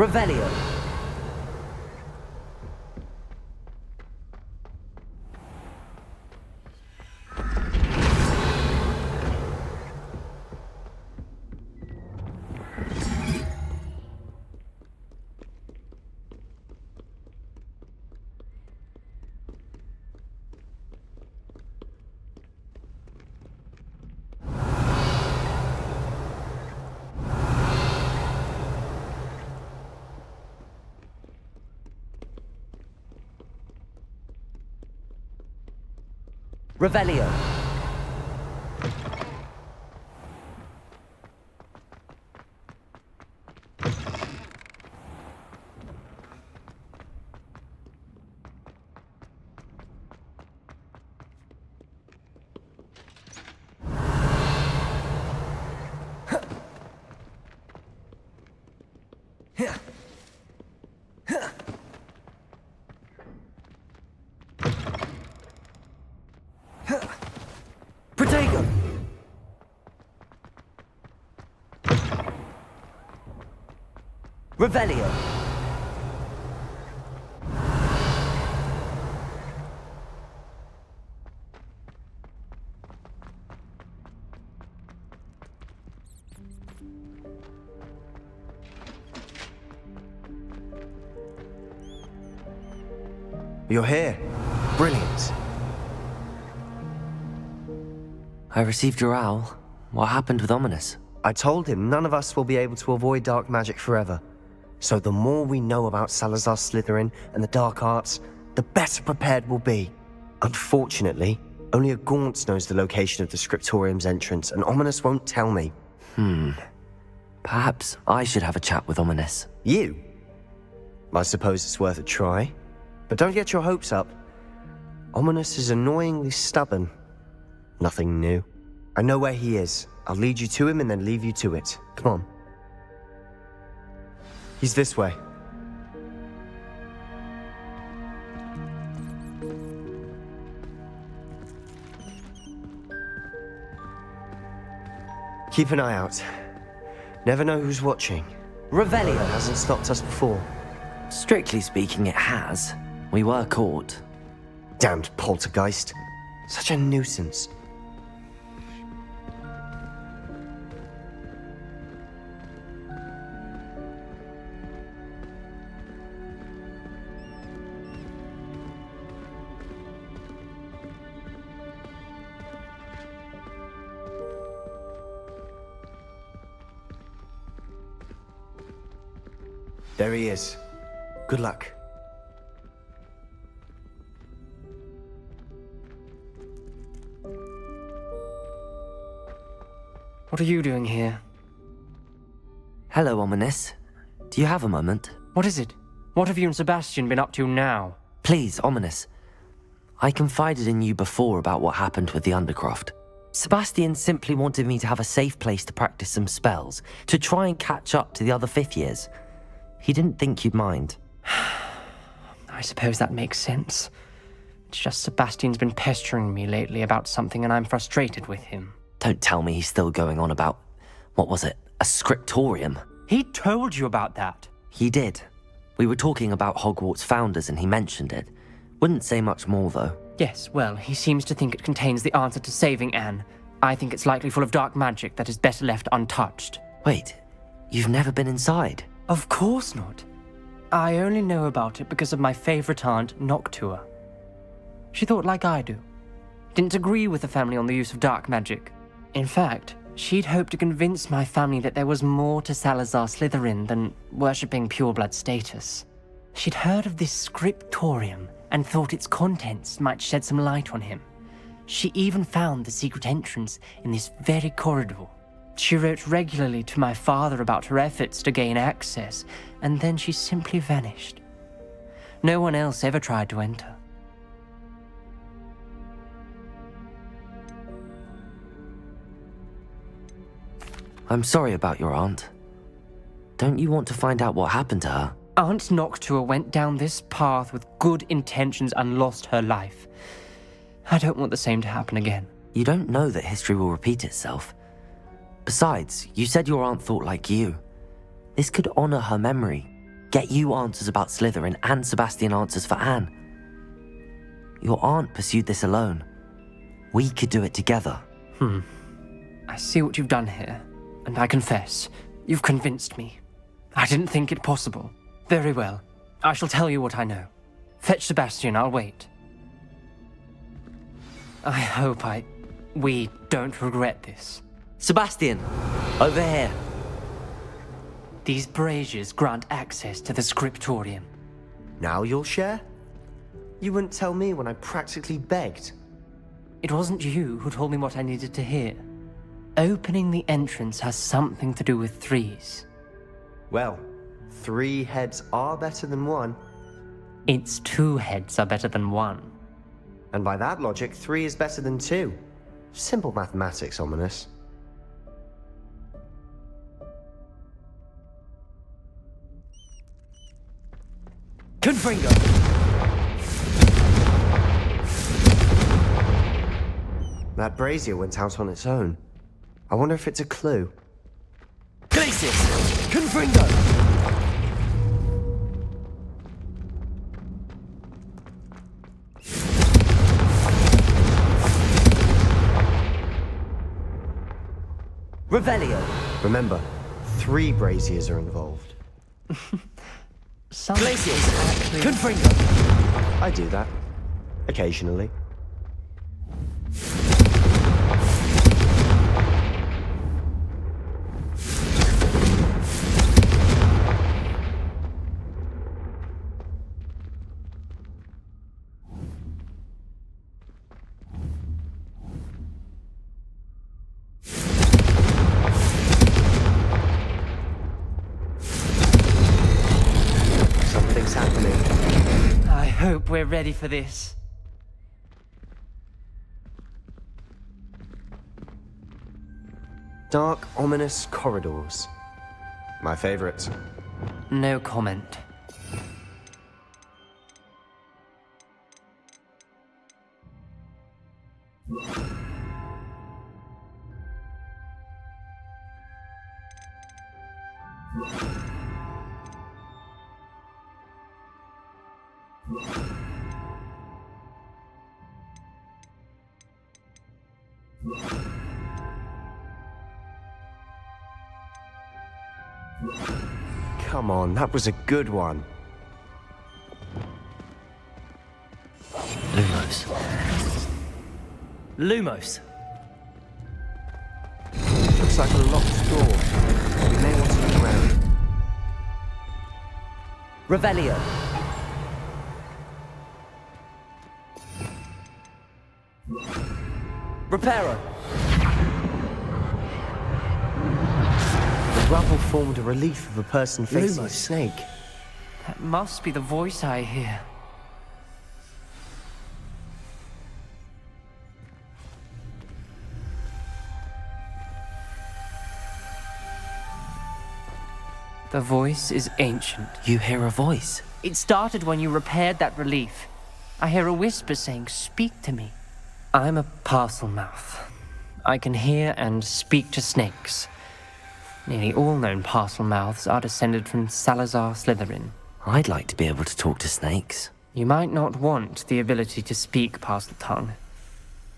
Revelio. Revelio. Protego! Revelio. You're here. Brilliant. I received your owl. What happened with Ominous? I told him none of us will be able to avoid dark magic forever. So the more we know about Salazar Slytherin and the dark arts, the better prepared we'll be. Unfortunately, only a Gaunt knows the location of the Scriptorium's entrance, and Ominous won't tell me. Perhaps I should have a chat with Ominous. You? I suppose it's worth a try. But don't get your hopes up. Ominous is annoyingly stubborn. Nothing new. I know where he is. I'll lead you to him and then leave you to it. Come on. He's this way. Keep an eye out. Never know who's watching. Revelio. Hasn't stopped us before. Strictly speaking, it has. We were caught. Damned poltergeist. Such a nuisance. There he is. Good luck. What are you doing here? Hello, Ominous. Do you have a moment? What is it? What have you and Sebastian been up to now? Please, Ominous. I confided in you before about what happened with the Undercroft. Sebastian simply wanted me to have a safe place to practice some spells, to try and catch up to the other fifth years. He didn't think you'd mind. I suppose that makes sense. It's just Sebastian's been pestering me lately about something and I'm frustrated with him. Don't tell me he's still going on about, what was it, a scriptorium? He told you about that. He did. We were talking about Hogwarts founders and he mentioned it. Wouldn't say much more though. Yes, well, he seems to think it contains the answer to saving Anne. I think it's likely full of dark magic that is better left untouched. Wait, you've never been inside? Of course not. I only know about it because of my favorite aunt, Noctua. She thought like I do. Didn't agree with the family on the use of dark magic. In fact, she'd hoped to convince my family that there was more to Salazar Slytherin than worshipping pureblood status. She'd heard of this scriptorium and thought its contents might shed some light on him. She even found the secret entrance in this very corridor. She wrote regularly to my father about her efforts to gain access, and then she simply vanished. No one else ever tried to enter. I'm sorry about your aunt. Don't you want to find out what happened to her? Aunt Noctua went down this path with good intentions and lost her life. I don't want the same to happen again. You don't know that history will repeat itself. Besides, you said your aunt thought like you. This could honor her memory. Get you answers about Slytherin and Sebastian answers for Anne. Your aunt pursued this alone. We could do it together. I see what you've done here, and I confess, you've convinced me. I didn't think it possible. Very well. I shall tell you what I know. Fetch Sebastian, I'll wait. I hope we don't regret this. Sebastian, over here. These braziers grant access to the scriptorium. Now you'll share? You wouldn't tell me when I practically begged. It wasn't you who told me what I needed to hear. Opening the entrance has something to do with threes. Well, 3 heads are better than 1. It's 2 heads are better than 1. And by that logic, 3 is better than 2. Simple mathematics, Ominous. Confringo! That brazier went out on its own. I wonder if it's a clue. Glacis! Confringo! Revelio! Remember, 3 braziers are involved. Some Glacis! actually... Confringo! I do that. Occasionally. Something's happening. I hope we're ready for this. Dark, ominous corridors. My favorite. No comment. Come on, that was a good one. Lumos. Lumos! Looks like a locked door. We may want to look around. Revelio! Reparo! The rubble formed a relief of a person facing a Lumos. snake. That must be the voice I hear. The voice is ancient. You hear a voice. It started when you repaired that relief. I hear a whisper saying, "Speak to me." I'm a parcel mouth. I can hear and speak to snakes. Nearly all known parcel mouths are descended from Salazar Slytherin. I'd like to be able to talk to snakes. You might not want the ability to speak parcel tongue.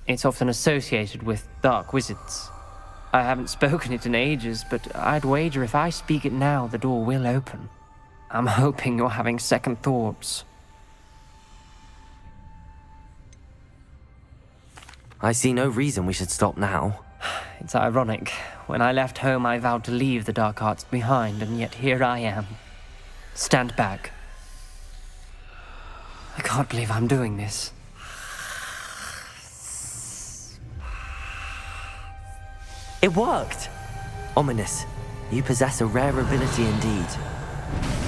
It's often associated with dark wizards. I haven't spoken it in ages, but I'd wager if I speak it now, the door will open. I'm hoping you're having second thoughts. I see no reason we should stop now. It's ironic. When I left home, I vowed to leave the dark arts behind, and yet here I am. Stand back. I can't believe I'm doing this. It worked! Ominous, you possess a rare ability indeed.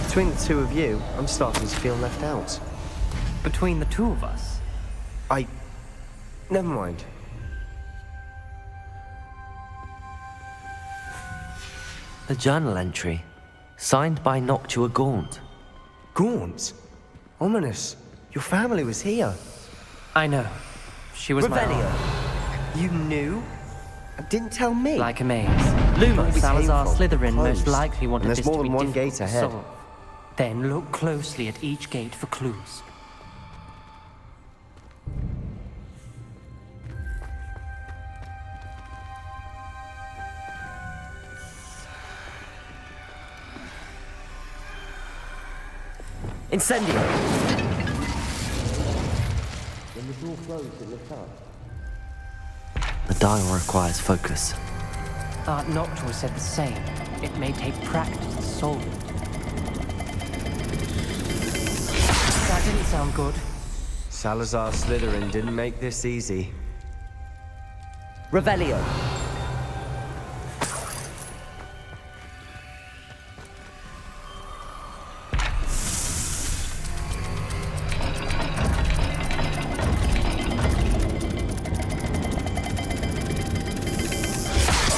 Between the 2 of you, I'm starting to feel left out. Between the 2 of us, Never mind. A journal entry, signed by Noctua Gaunt. Gaunt? Ominous. Your family was here. I know. She was my Revelio! aunt. You knew? And didn't tell me? Like a maze. Lumos! we Salazar came from, Slytherin most closed. likely wanted And there's this more to be than one difficult gate to ahead. solve. Then look closely at each gate for clues. Incendio! The dial requires focus. Aunt Noctua said the same. It may take practice to solve it. That didn't sound good. Salazar Slytherin didn't make this easy. Revelio!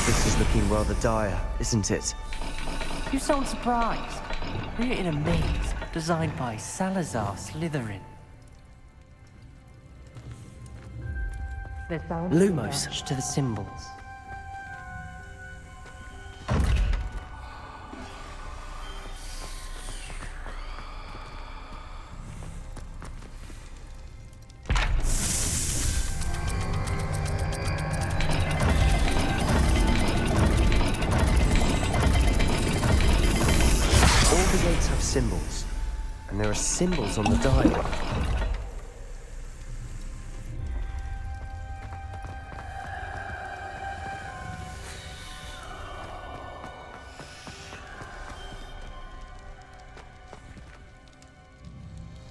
This is looking rather dire, isn't it? You sound surprised. We're in a maze designed by Salazar Slytherin. There's Lumos. attached to the symbols. All the gates have symbols, and there are symbols on the dial.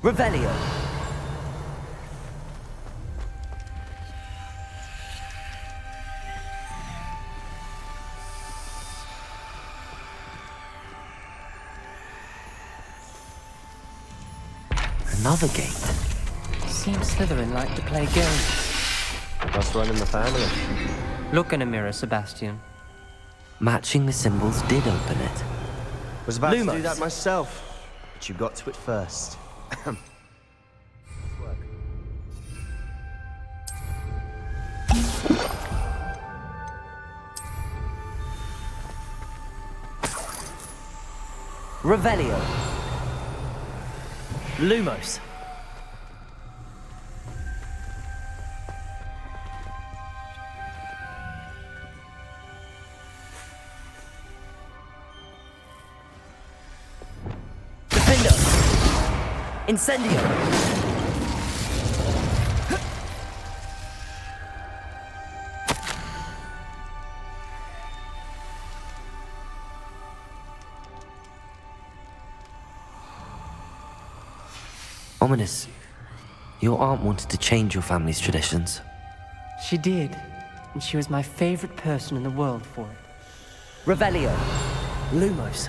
Revelio! Another gate. Seems Slytherin like to play games. Must run in the family. Look in a mirror, Sebastian. Matching the symbols did open it. Was about to do Lumos. that myself, but you got to it first. Revelio! Lumos. Defender! Incendio! Ominous. Your aunt wanted to change your family's traditions. She did, and she was my favorite person in the world for it. Revelio! Lumos.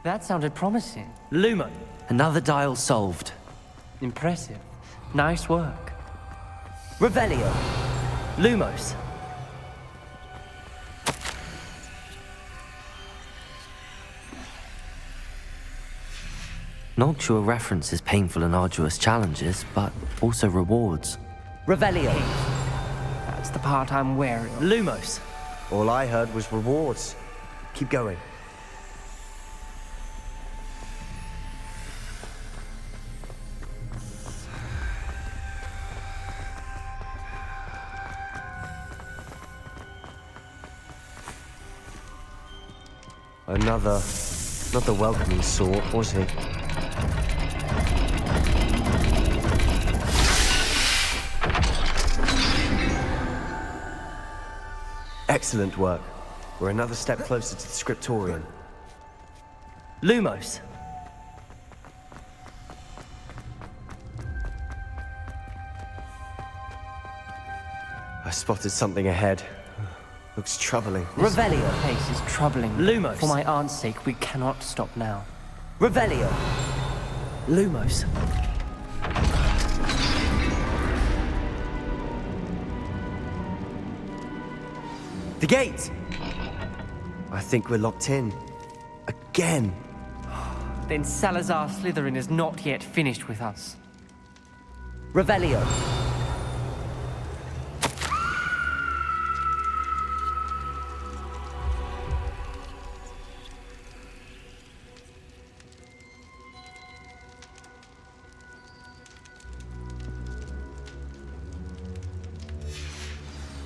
That sounded promising. Lumo. Another dial solved. Impressive. Nice work. Revelio! Lumos. Noctua references painful and arduous challenges, but also rewards. Revelio! That's the part I'm wary of. Lumos. All I heard was rewards. Keep going. Another, not the welcoming sort, was he? Excellent work. We're another step closer to the scriptorium. Lumos. I spotted something ahead. Looks troubling. Revelio. This place is troubling. Lumos. For my aunt's sake, we cannot stop now. Revelio. Lumos. The gate! I think we're locked in. Again. Then Salazar Slytherin is not yet finished with us. Revelio.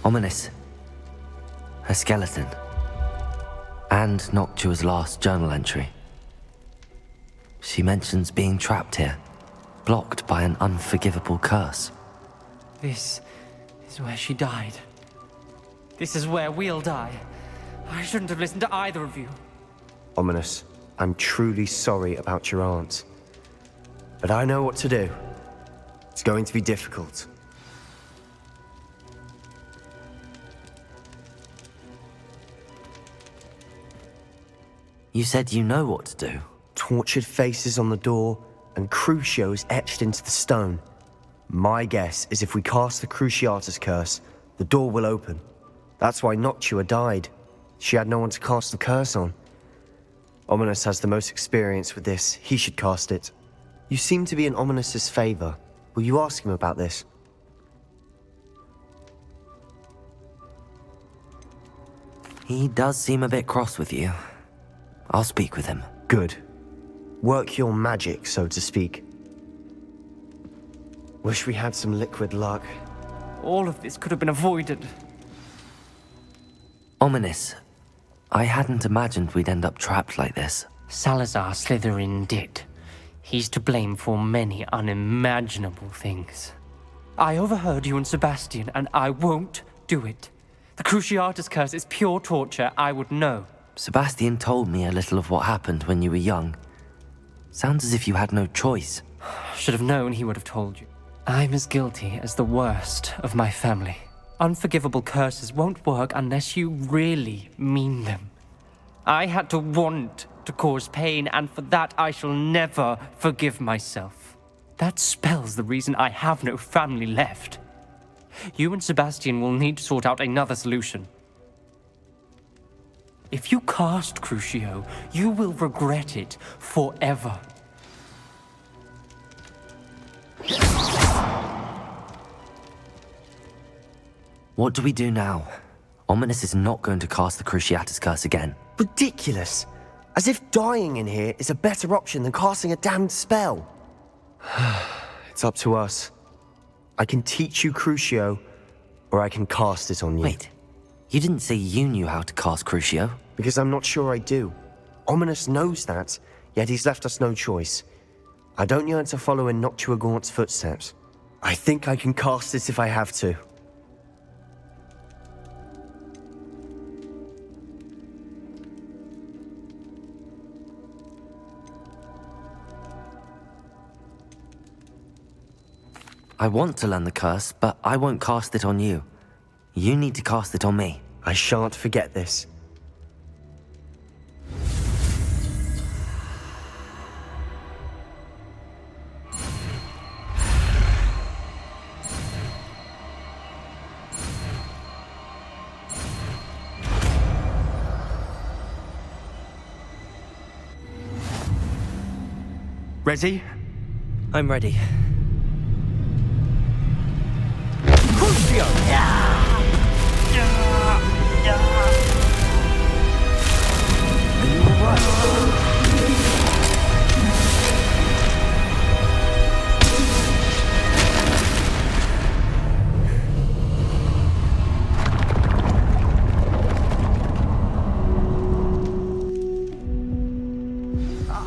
Ominous. Her skeleton. And Noctua's last journal entry. She mentions being trapped here, blocked by an unforgivable curse. This is where she died. This is where we'll die. I shouldn't have listened to either of you. Ominous, I'm truly sorry about your aunt. But I know what to do. It's going to be difficult. You said you know what to do. Tortured faces on the door and Crucios etched into the stone. My guess is if we cast the Cruciatus curse, the door will open. That's why Noctua died. She had no one to cast the curse on. Ominous has the most experience with this. He should cast it. You seem to be in Ominous's favor. Will you ask him about this? He does seem a bit cross with you. I'll speak with him. Good. Work your magic, so to speak. Wish we had some liquid luck. All of this could have been avoided. Ominous. I hadn't imagined we'd end up trapped like this. Salazar Slytherin did. He's to blame for many unimaginable things. I overheard you and Sebastian, and I won't do it. The Cruciatus curse is pure torture, I would know. Sebastian told me a little of what happened when you were young. Sounds as if you had no choice. Should have known he would have told you. I'm as guilty as the worst of my family. Unforgivable curses won't work unless you really mean them. I had to want to cause pain, and for that I shall never forgive myself. That spells the reason I have no family left. You and Sebastian will need to sort out another solution. If you cast Crucio, you will regret it forever. What do we do now? Ominous is not going to cast the Cruciatus curse again. Ridiculous. As if dying in here is a better option than casting a damned spell. It's up to us. I can teach you Crucio, or I can cast it on you. Wait, you didn't say you knew how to cast Crucio? Because I'm not sure I do. Ominous knows that, yet he's left us no choice. I don't yearn to follow in Noctua Gaunt's footsteps. I think I can cast it if I have to. I want to learn the curse, but I won't cast it on you. You need to cast it on me. I shan't forget this. Ready? I'm ready.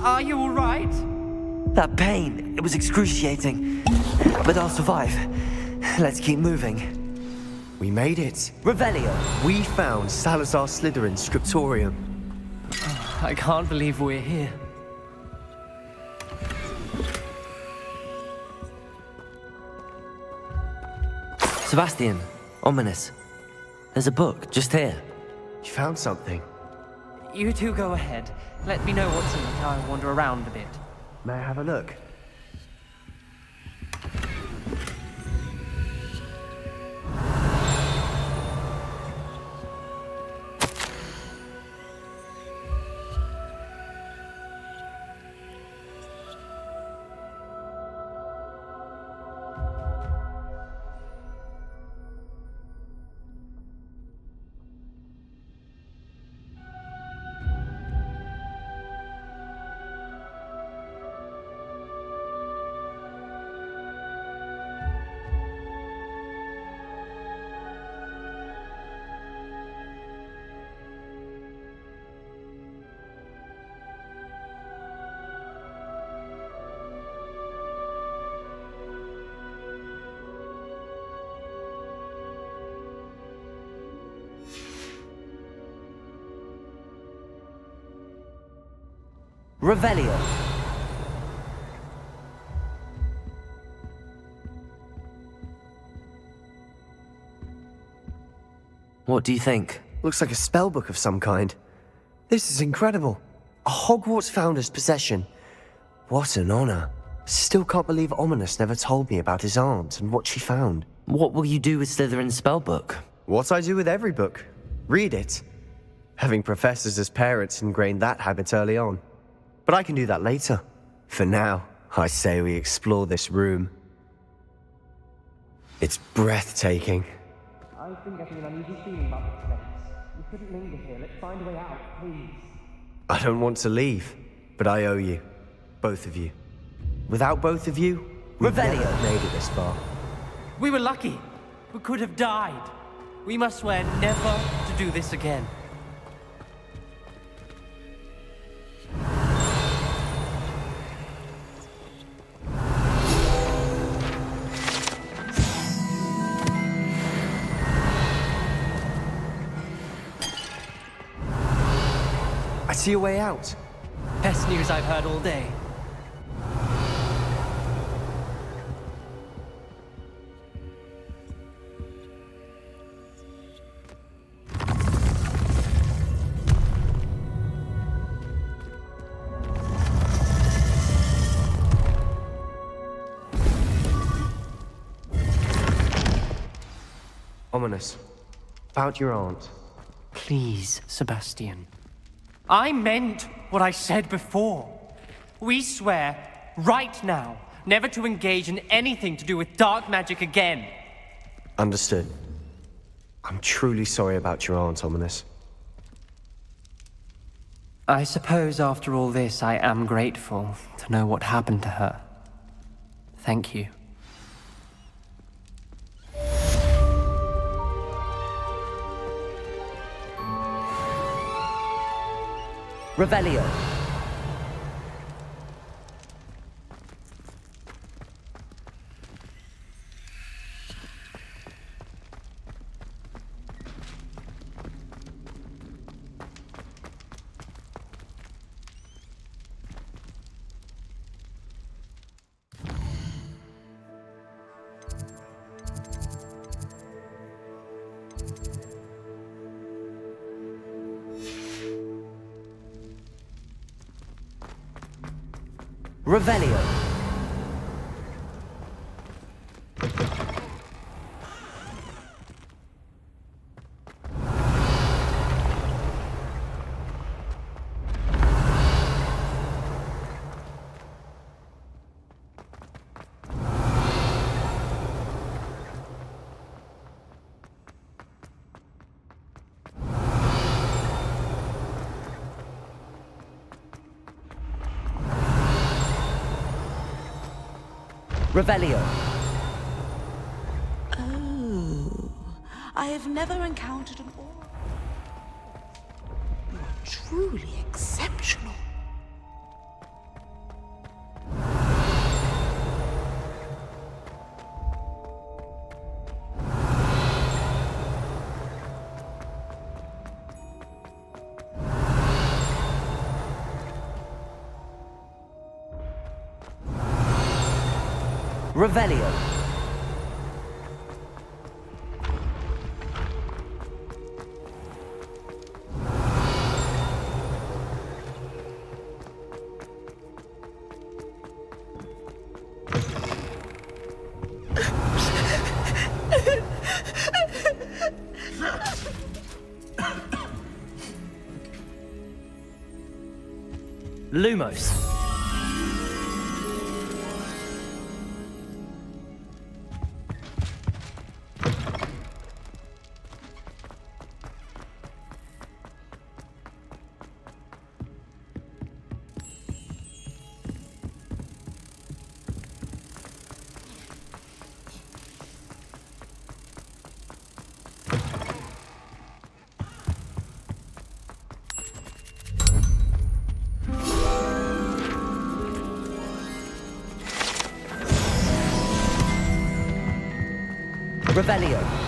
Are you all right? That pain, it was excruciating. But I'll survive. Let's keep moving. We made it. Revelio. We found Salazar Slytherin's scriptorium. I can't believe we're here. Sebastian, Ominous. There's a book just here. You found something. You two go ahead. Let me know what's in it. I'll wander around a bit. May I have a look? Revelio. What do you think? Looks like a spellbook of some kind. This is incredible. A Hogwarts founder's possession. What an honor. Still can't believe Ominous never told me about his aunt and what she found. What will you do with Slytherin's spellbook? What I do with every book. Read it. Having professors as parents ingrained that habit early on. But I can do that later. For now, I say we explore this room. It's breathtaking. I've been getting an uneasy feeling about this place. We couldn't linger here. Let's find a way out, please. I don't want to leave, but I owe you. Both of you. Without both of you, we've never Revelio. made it this far. We were lucky. We could have died. We must swear never to do this again. I see a way out. Best news I've heard all day. Ominous. About your aunt. Please, Sebastian. I meant what I said before. We swear, right now, never to engage in anything to do with dark magic again. Understood. I'm truly sorry about your aunt, Ominous. I suppose after all this, I am grateful to know what happened to her. Thank you. Revelio. Revelio. Revelio. Oh, I have never encountered an aura. You are truly exceptional. Revelio. Lumos. Revelio.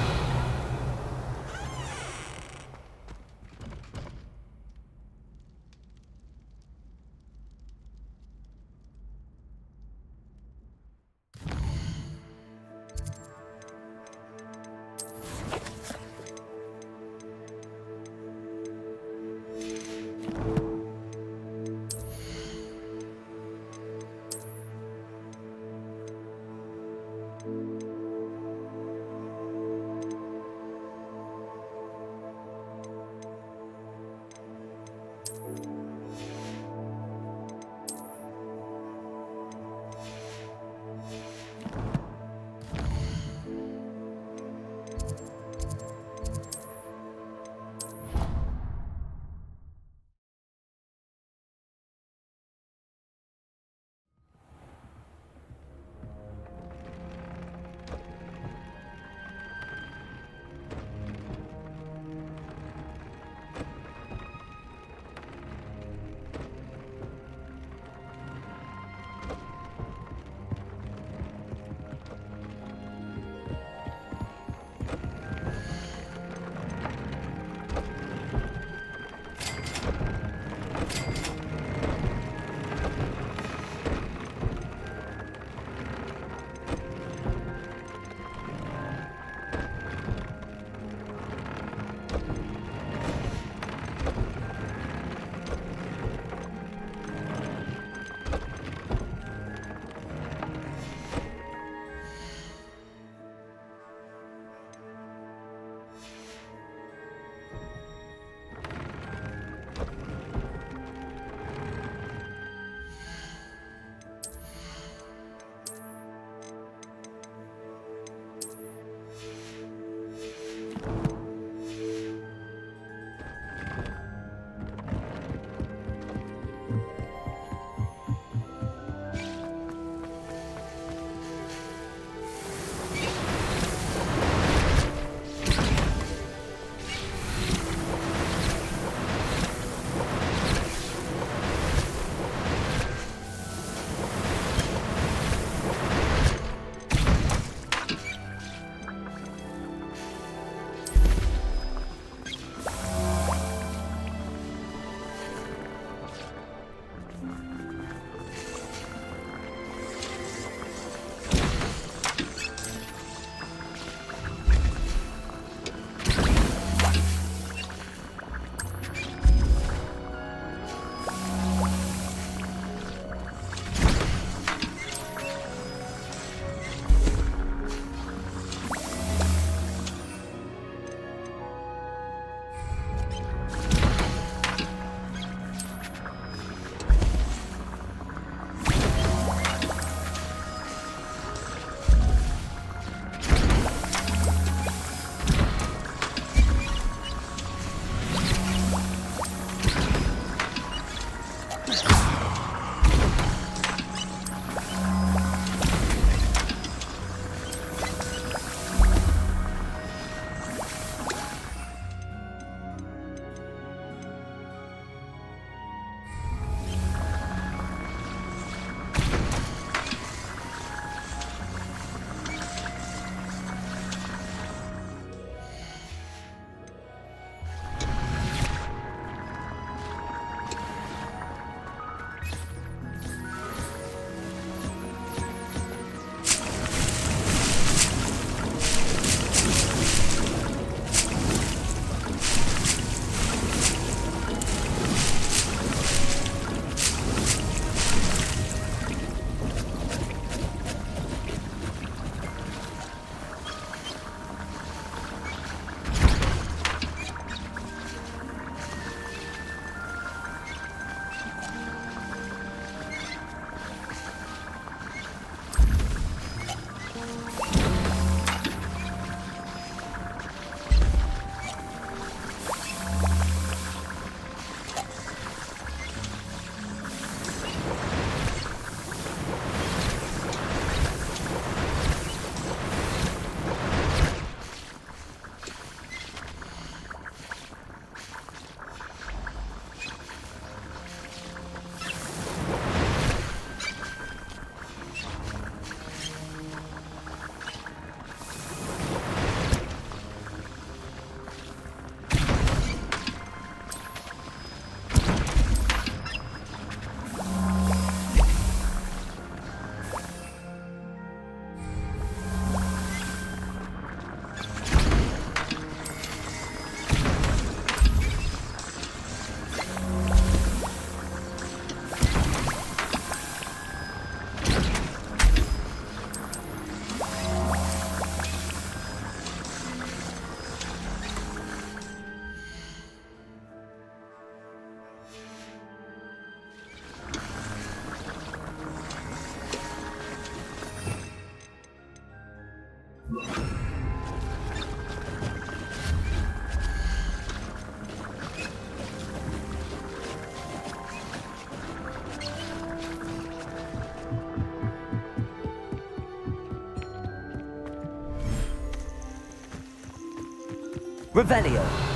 Revelio.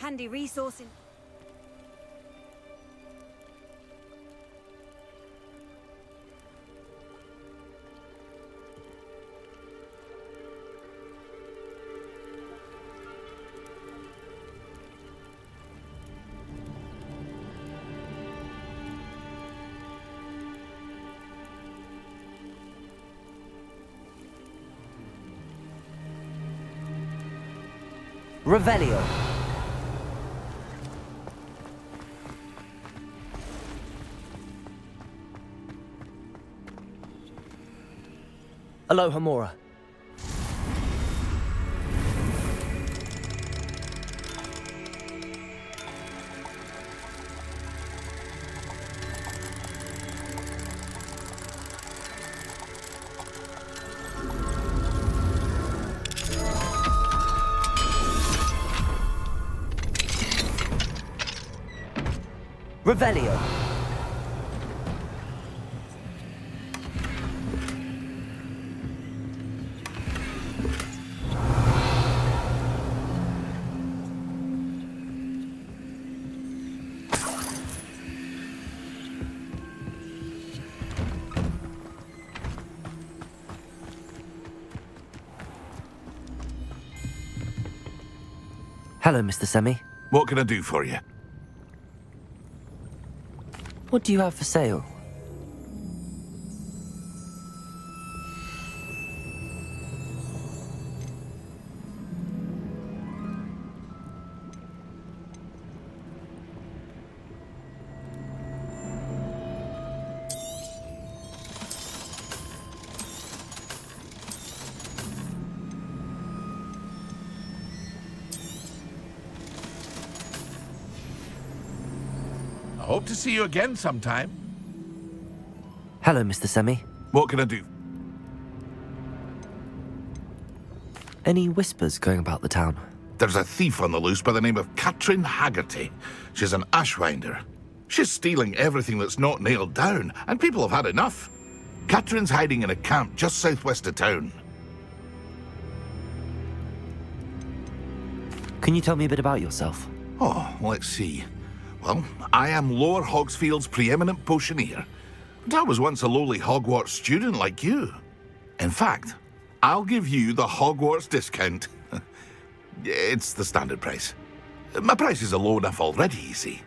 Handy resource in... Revelio. Aloha Mora. Revelio. Hello, Mr. Semi. What can I do for you? What do you have for sale? Hope to see you again sometime. Hello, Mr. Semi. What can I do? Any whispers going about the town? There's a thief on the loose by the name of Katrin Haggerty. She's an ashwinder. She's stealing everything that's not nailed down, and people have had enough. Katrin's hiding in a camp just southwest of town. Can you tell me a bit about yourself? Oh, let's see. Well, I am Lower Hogsfield's preeminent potioneer. But I was once a lowly Hogwarts student like you. In fact, I'll give you the Hogwarts discount. It's the standard price. My prices are low enough already, you see.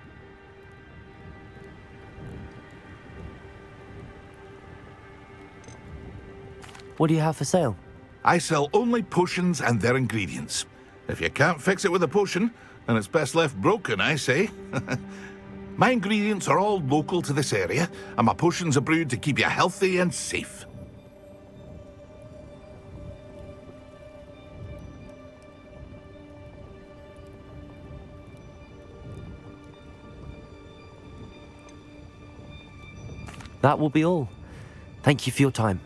What do you have for sale? I sell only potions and their ingredients. If you can't fix it with a potion, then it's best left broken, I say. My ingredients are all local to this area, and my potions are brewed to keep you healthy and safe. That will be all. Thank you for your time.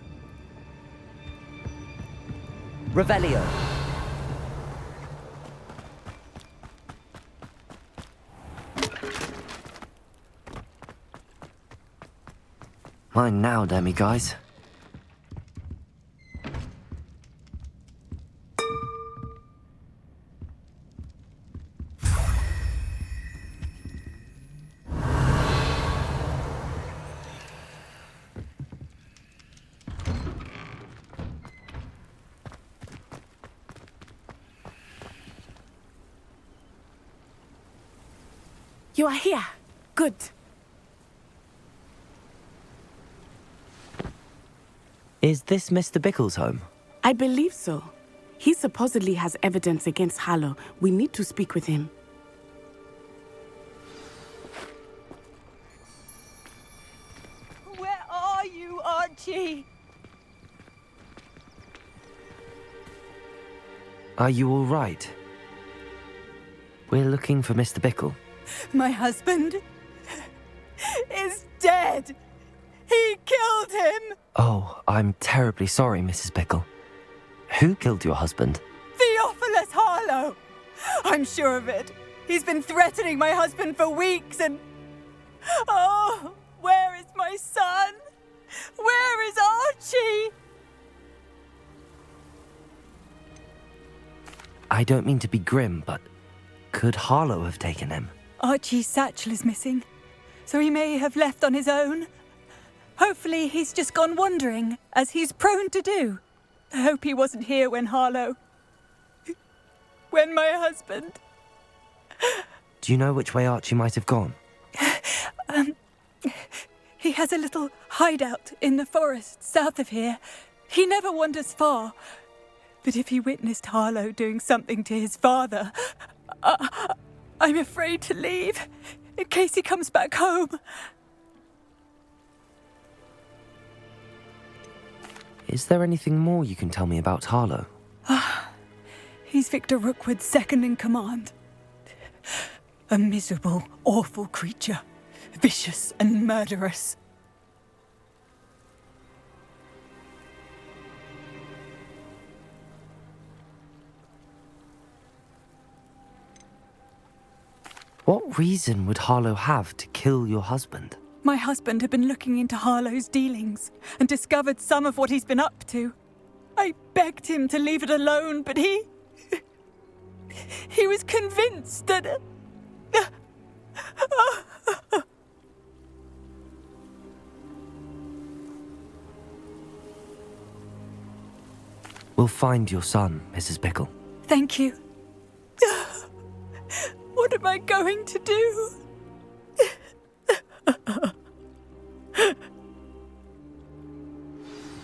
Revelio. Mine now, Demi guys. You are here. Good. Is this Mr. Bickle's home? I believe so. He supposedly has evidence against Harlow. We need to speak with him. Where are you, Archie? Are you all right? We're looking for Mr. Bickle. My husband is dead. He killed him. Oh, I'm terribly sorry, Mrs. Bickle. Who killed your husband? Theophilus Harlow. I'm sure of it. He's been threatening my husband for weeks and... Oh, where is my son? Where is Archie? I don't mean to be grim, but could Harlow have taken him? Archie's satchel is missing, so he may have left on his own. Hopefully he's just gone wandering, as he's prone to do. I hope he wasn't here when when my husband... Do you know which way Archie might have gone? He has a little hideout in the forest south of here. He never wanders far. But if he witnessed Harlow doing something to his father, I'm afraid to leave, in case he comes back home. Is there anything more you can tell me about Harlow? He's Victor Rookwood's second in command. A miserable, awful creature. Vicious and murderous. What reason would Harlow have to kill your husband? My husband had been looking into Harlow's dealings and discovered some of what he's been up to. I begged him to leave it alone, but he was convinced that... We'll find your son, Mrs. Bickle. Thank you. What am I going to do?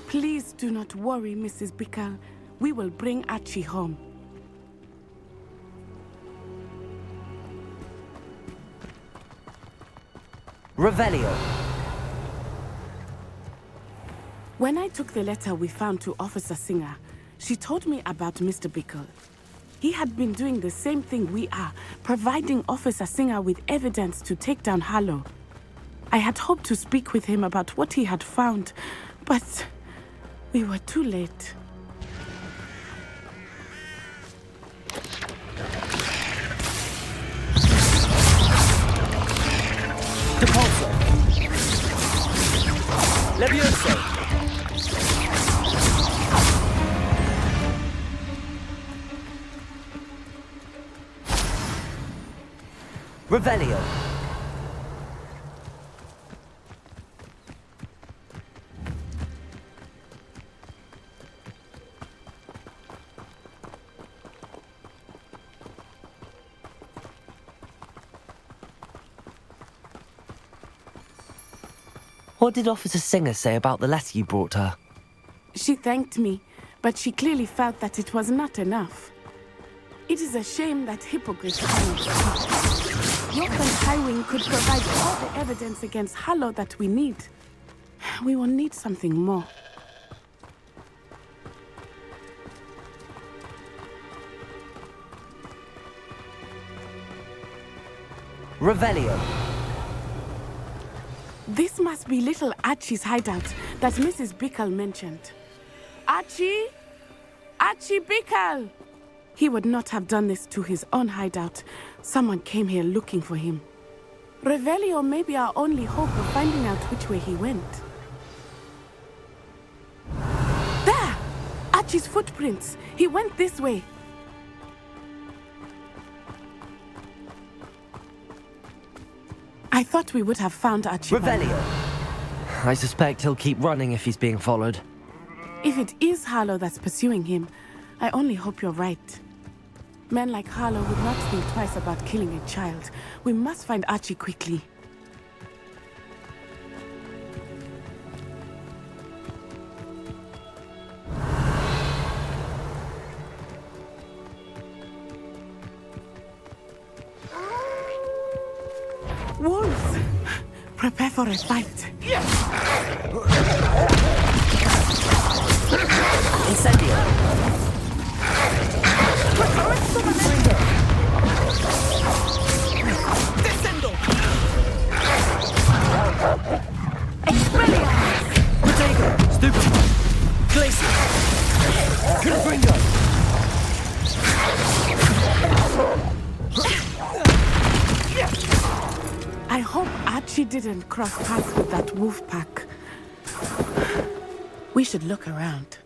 Please do not worry, Mrs. Bickle. We will bring Archie home. Revelio. When I took the letter we found to Officer Singer, she told me about Mr. Bickle. He had been doing the same thing we are, providing Officer Singer with evidence to take down Harlow. I had hoped to speak with him about what he had found, but we were too late. Depulso. Levioso. Revelio. What did Officer Singer say about the letter you brought her? She thanked me, but she clearly felt that it was not enough. It is a shame that hypocrites cannot speak. Your friend Highwing could provide all the evidence against Harlow that we need. We will need something more. Revelio. This must be little Archie's hideout that Mrs. Bickle mentioned. Archie? Archie Bickle! He would not have done this to his own hideout. Someone came here looking for him. Revelio may be our only hope of finding out which way he went. There! Archie's footprints. He went this way. I thought we would have found Archie. Revelio. I suspect he'll keep running if he's being followed. If it is Harlow that's pursuing him, I only hope you're right. Men like Harlow would not think twice about killing a child. We must find Archie quickly. Wolves! Prepare for a fight. Incendio. Descendo. Expelliarmus! Protego. Stupid. Glacier. Confringo. I hope Archie didn't cross paths with that wolf pack. We should look around.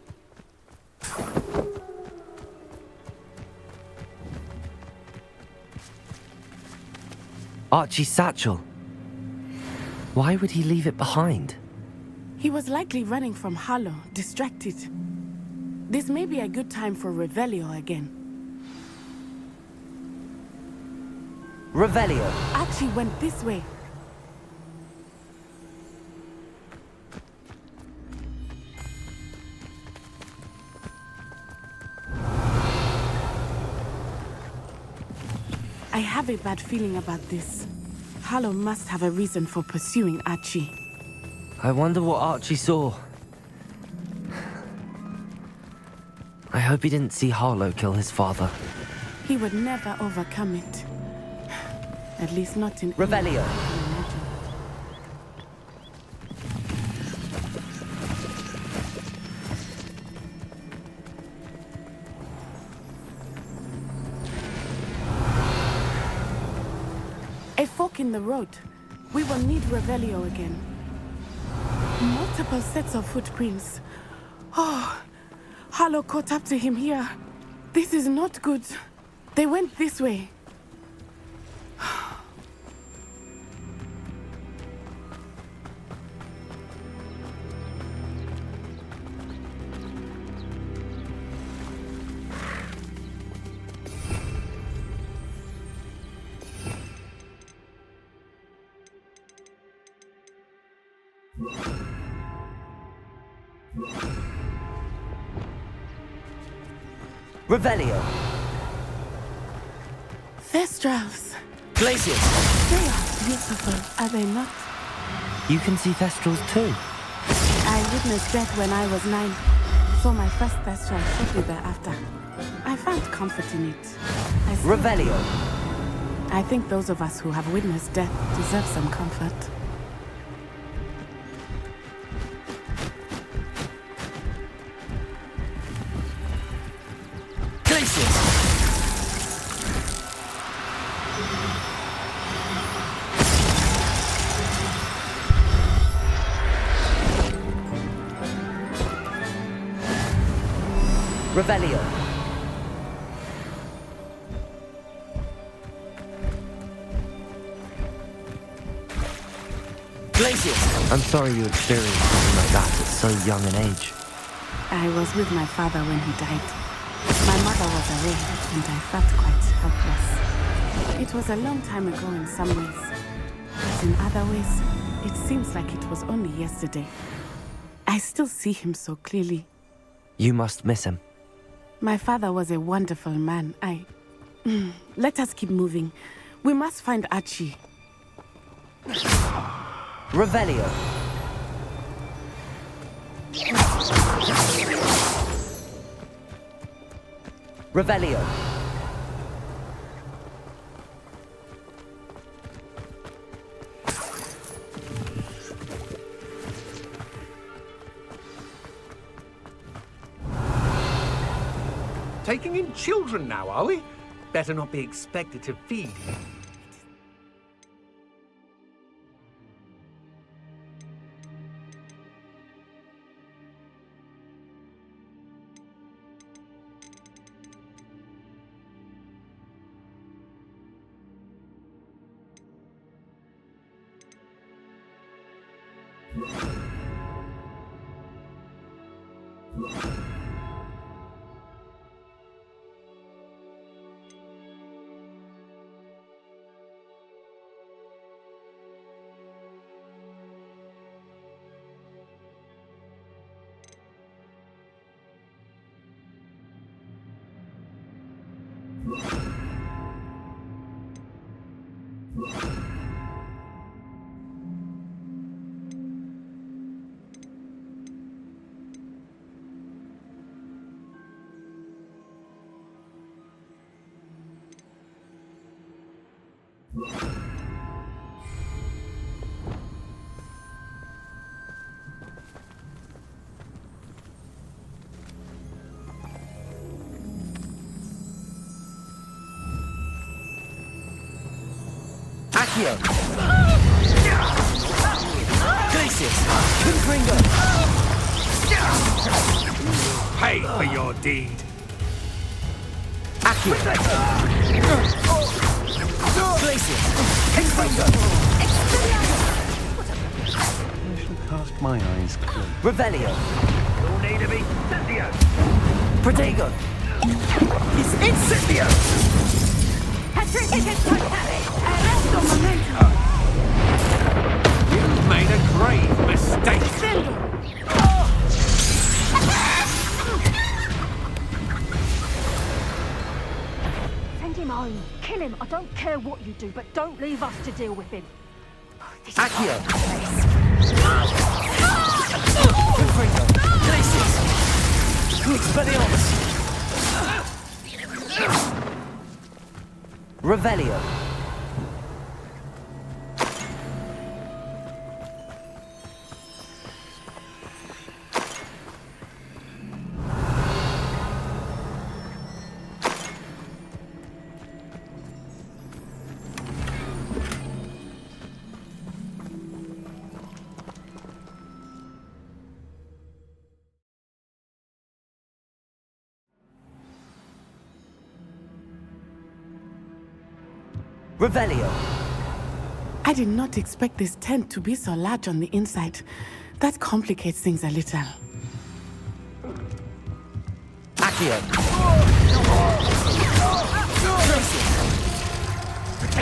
Archie's satchel. Why would he leave it behind? He was likely running from Harlow, distracted. This may be a good time for Revelio again. Revelio. Archie went this way. I have a bad feeling about this. Harlow must have a reason for pursuing Archie. I wonder what Archie saw. I hope he didn't see Harlow kill his father. He would never overcome it. At least not in... Revelio. A fork in the road. We will need Revelio again. Multiple sets of footprints. Oh, Harlow caught up to him here. This is not good. They went this way. Revelio. Thestrals. Glaciers. They are beautiful, are they not? You can see Thestrals too. I witnessed death when I was 9. Saw my first Thestral shortly thereafter. I found comfort in it. Revelio. I think those of us who have witnessed death deserve some comfort. Revelio. Glacius. I'm sorry you experienced something like that at so young an age. I was with my father when he died. My mother was away, and I felt quite helpless. It was a long time ago in some ways, but in other ways, it seems like it was only yesterday. I still see him so clearly. You must miss him. My father was a wonderful man. Let us keep moving. We must find Archie. Revelio. Revelio. Taking in children now, are we? Better not be expected to feed. Accio. Glacius. Confringo. Pay for your deed. Accio. Glacius. Confringo. I shall cast my eyes closed. Revelio. You'll need to be Incendio. Protego. Incipio. You've made a grave mistake. Send him home. Kill him. I don't care what you do, but don't leave us to deal with him. Accio. Confringo. Glacius. Expelliarmus. Revelio. Revelio. I did not expect this tent to be so large on the inside. That complicates things a little. Accio.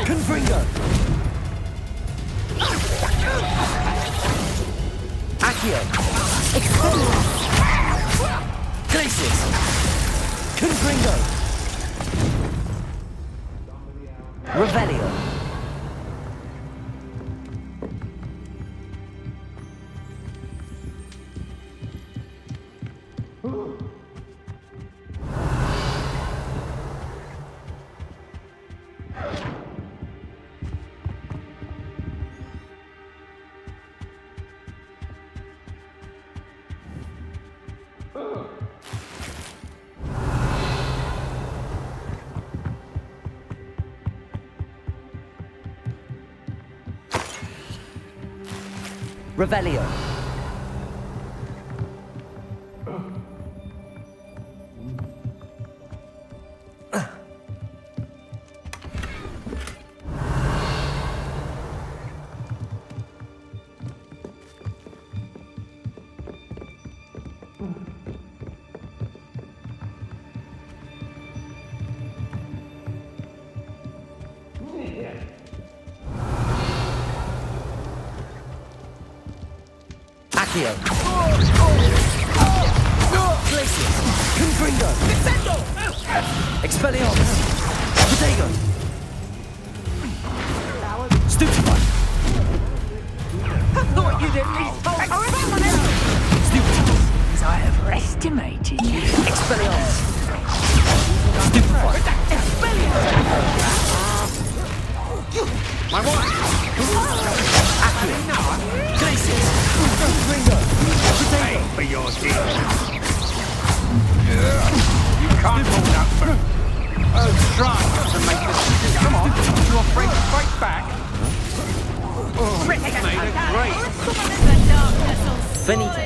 Confringo. Accio. Glacius. Confringo. Revelio. Revelio. Accio. Glacius. Confringo. Expelliarmus. Protego. Stupefy. I thought you'd at least told Stupefy. I overestimated you. Expelliarmus. Stupefy. My wife! Accio. Glacius. Confringo. Pay for your deeds. You can't hold out for... Oh, try not to make us... Come on, you're afraid to fight back? Oh, made a great... Finito.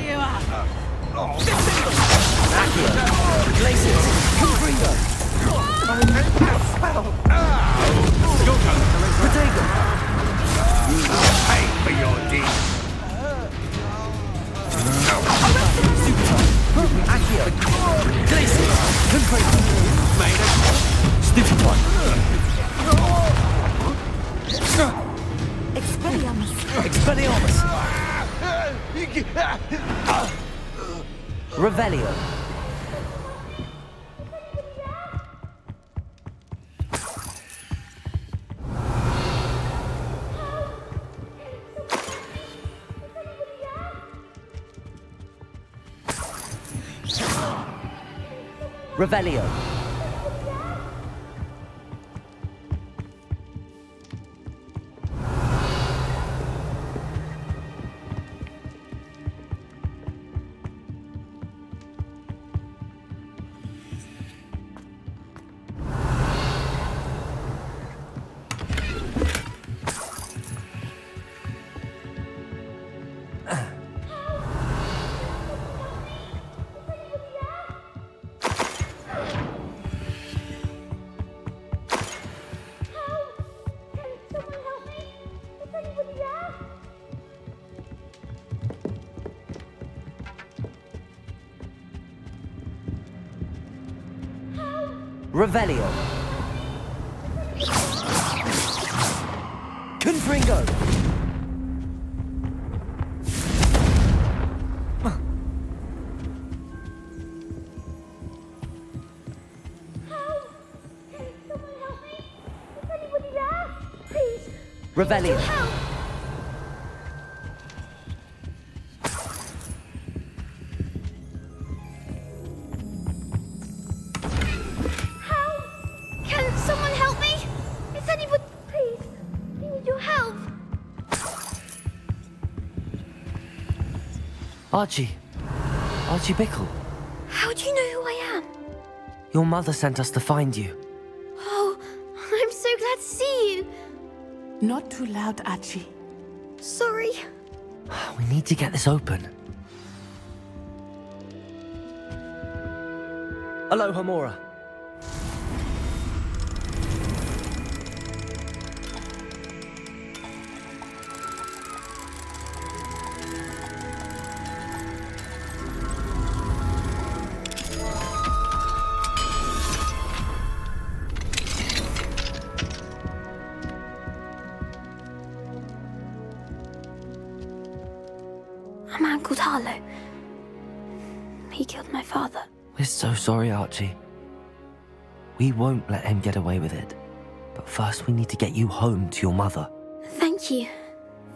Accio. Glacius. Confringo. Your turn, Protego. pay for your deeds. Accio. Glacius. Confringo. Made a... Stupefy. Expelliarmus. Expelliarmus. Revelio. Revelio. Revelio. Confringo. Revelio. Can someone help me? Is anybody... Please, we need your help. Archie. Archie Bickle. How do you know who I am? Your mother sent us to find you. Oh, I'm so glad to see you. Not too loud, Archie. Sorry. We need to get this open. Aloha Mora. A man called Harlow. He killed my father. We're so sorry, Archie. We won't let him get away with it. But first we need to get you home to your mother. Thank you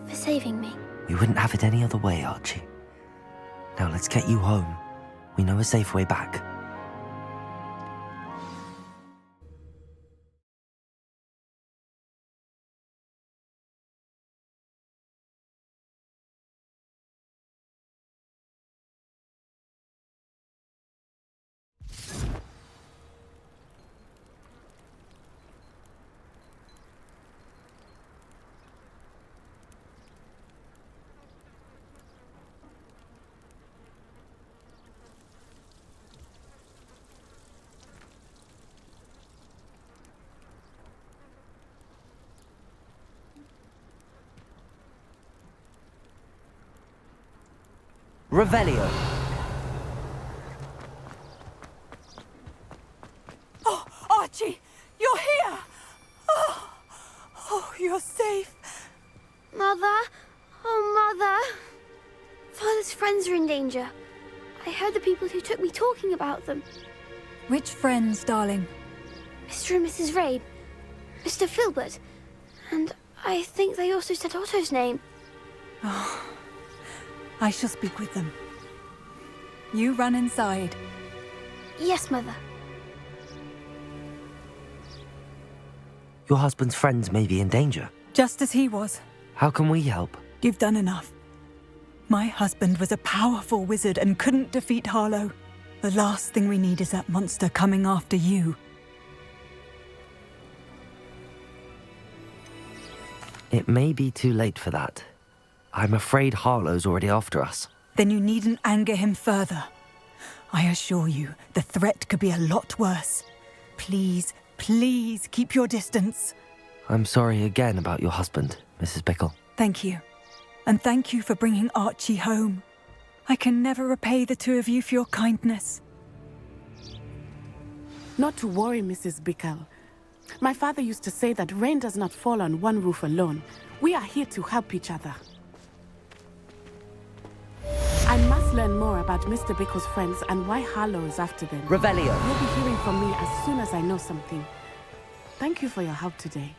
for saving me. We wouldn't have it any other way, Archie. Now let's get you home. We know a safe way back. Revelio. Oh, Archie, you're here! Oh, you're safe. Mother? Oh, Mother. Father's friends are in danger. I heard the people who took me talking about them. Which friends, darling? Mr. and Mrs. Rabe, Mr. Filbert, and I think they also said Otto's name. Oh, I shall speak with them. You run inside. Yes, Mother. Your husband's friends may be in danger. Just as he was. How can we help? You've done enough. My husband was a powerful wizard and couldn't defeat Harlow. The last thing we need is that monster coming after you. It may be too late for that. I'm afraid Harlow's already after us. Then you needn't anger him further. I assure you, the threat could be a lot worse. Please, please keep your distance. I'm sorry again about your husband, Mrs. Bickle. Thank you. And thank you for bringing Archie home. I can never repay the two of you for your kindness. Not to worry, Mrs. Bickle. My father used to say that rain does not fall on one roof alone. We are here to help each other. I must learn more about Mr. Bickle's friends and why Harlow is after them. Revelio. You'll be hearing from me as soon as I know something. Thank you for your help today.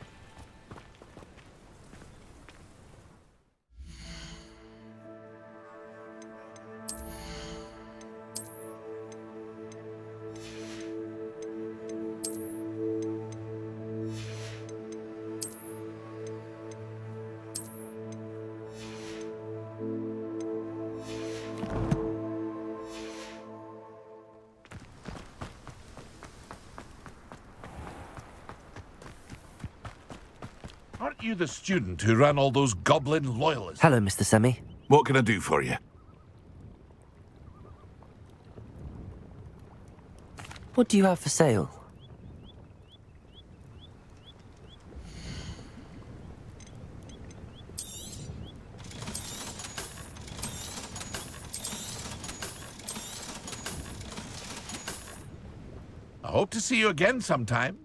Aren't you the student who ran all those goblin loyalists? Hello, Mr. Semi. What can I do for you? What do you have for sale? I hope to see you again sometime.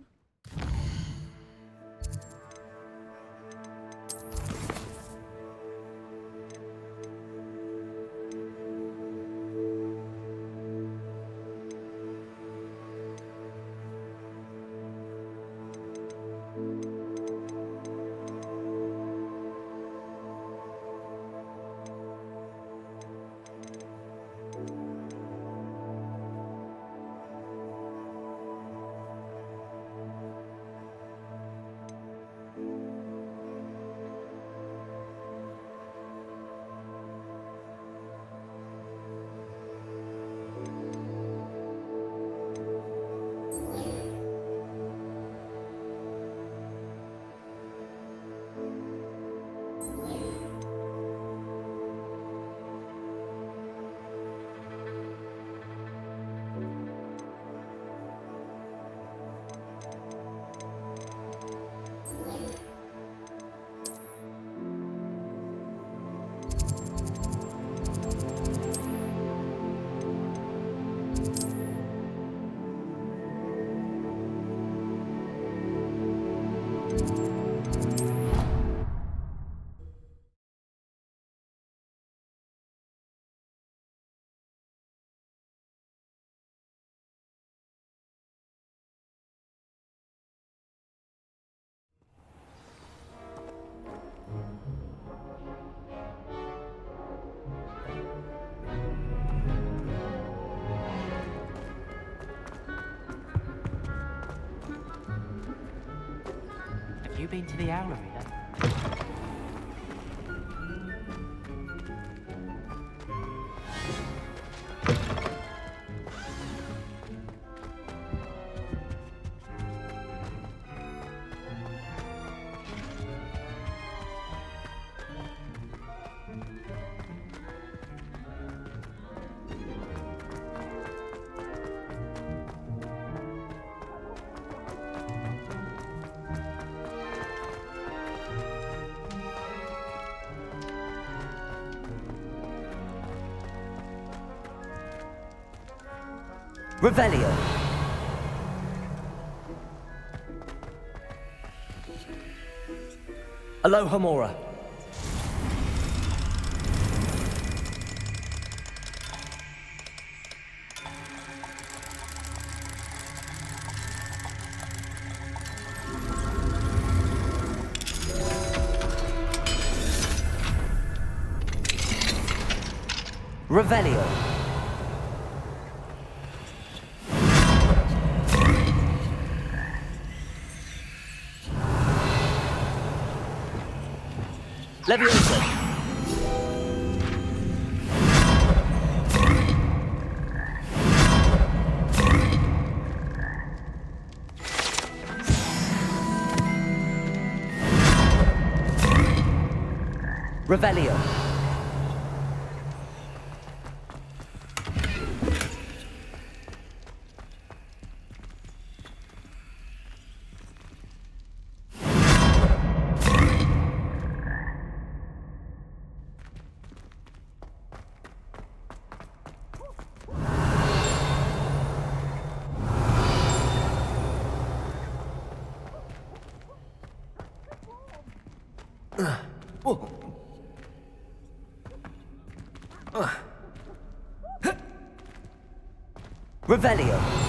Have you been to the Owlery then? Revelio. Alohomora. Revelio. Levioso. Revelio. Revelio.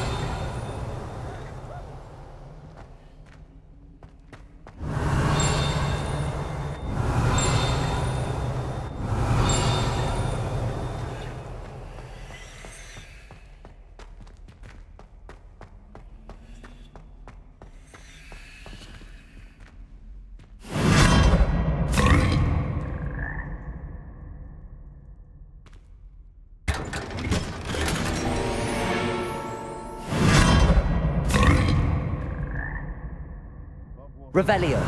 Revelio.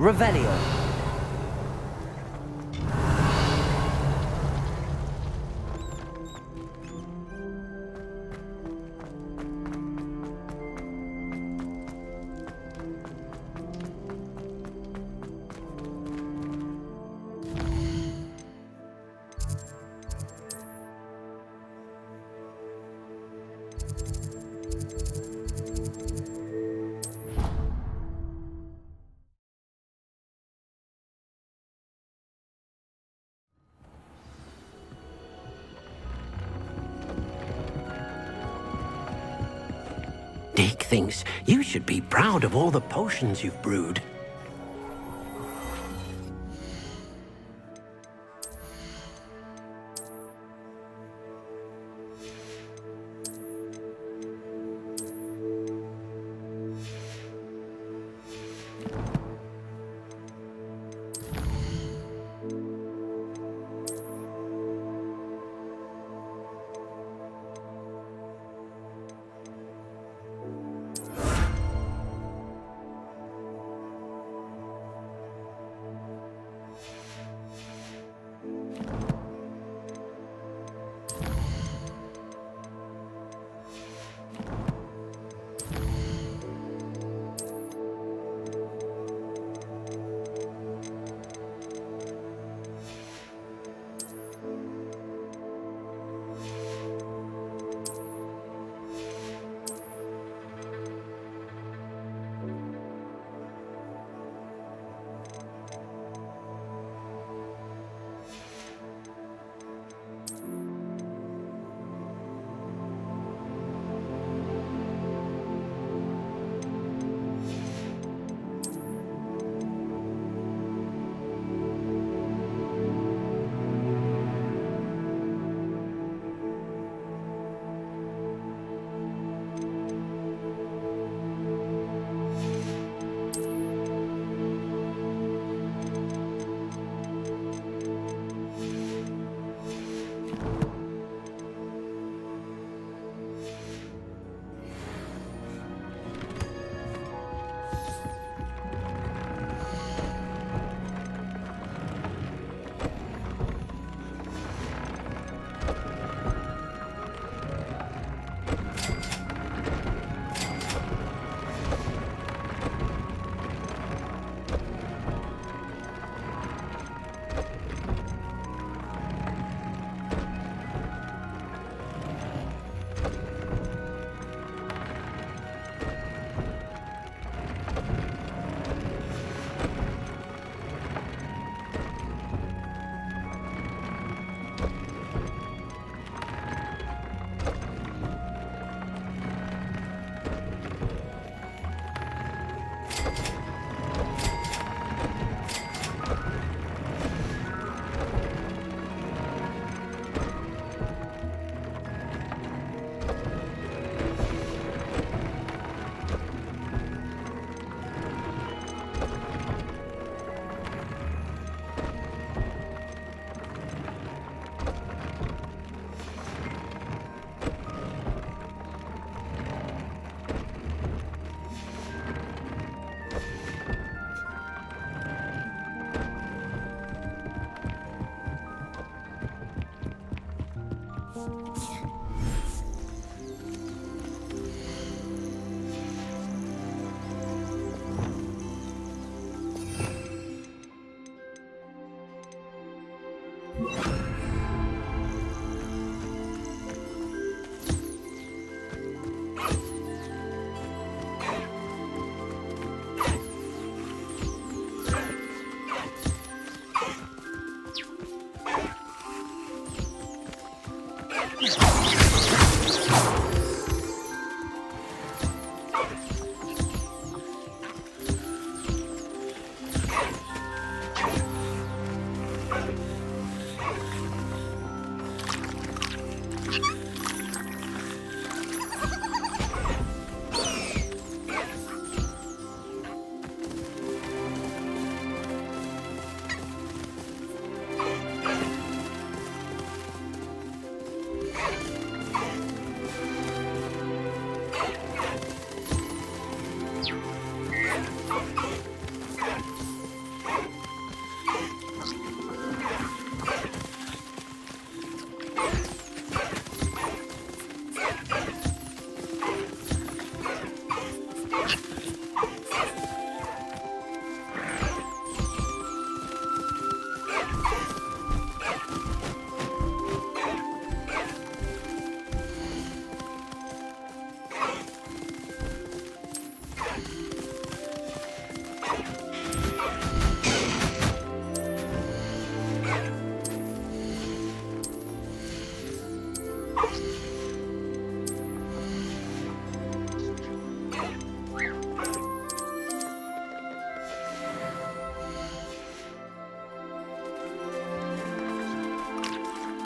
Revelio. Dick thinks you should be proud of all the potions you've brewed.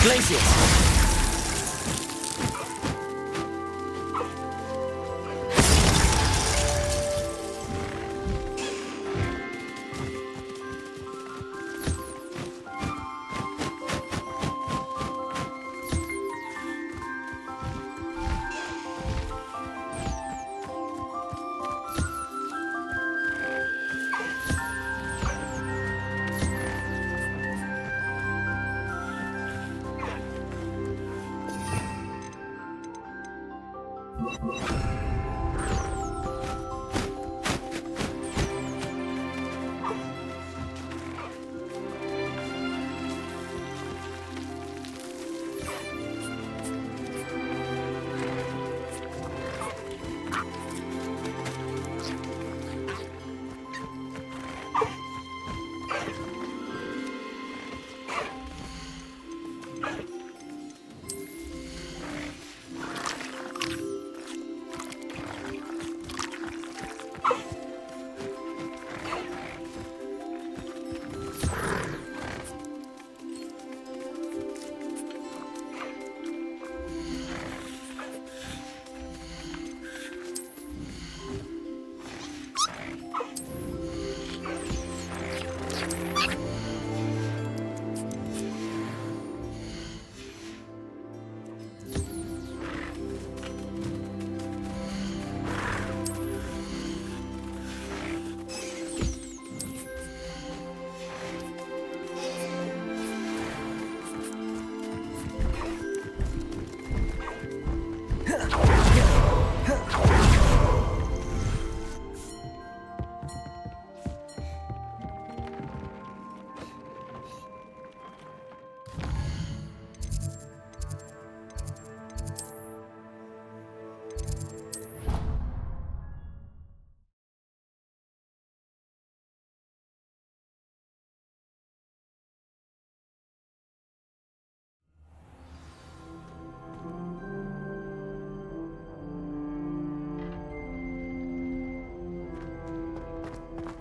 Glacius.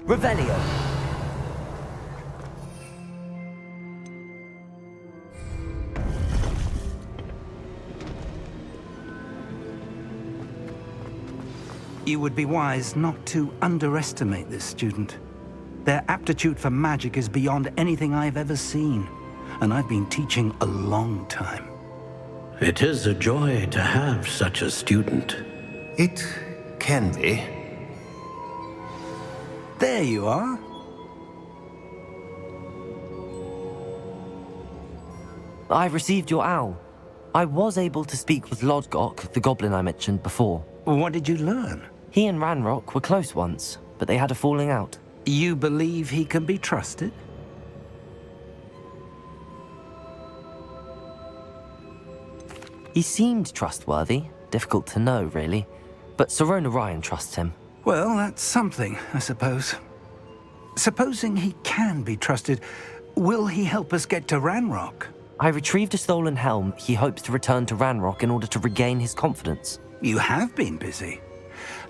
Revelio. You would be wise not to underestimate this student. Their aptitude for magic is beyond anything I've ever seen, and I've been teaching a long time. It is a joy to have such a student. It can be. There you are. I've received your owl. I was able to speak with Lodgok, the goblin I mentioned before. What did you learn? He and Ranrock were close once, but they had a falling out. You believe he can be trusted? He seemed trustworthy. Difficult to know, really. But Sirona Ryan trusts him. Well, that's something, I suppose. Supposing he can be trusted, will he help us get to Ranrock? I retrieved a stolen helm. He hopes to return to Ranrock in order to regain his confidence. You have been busy.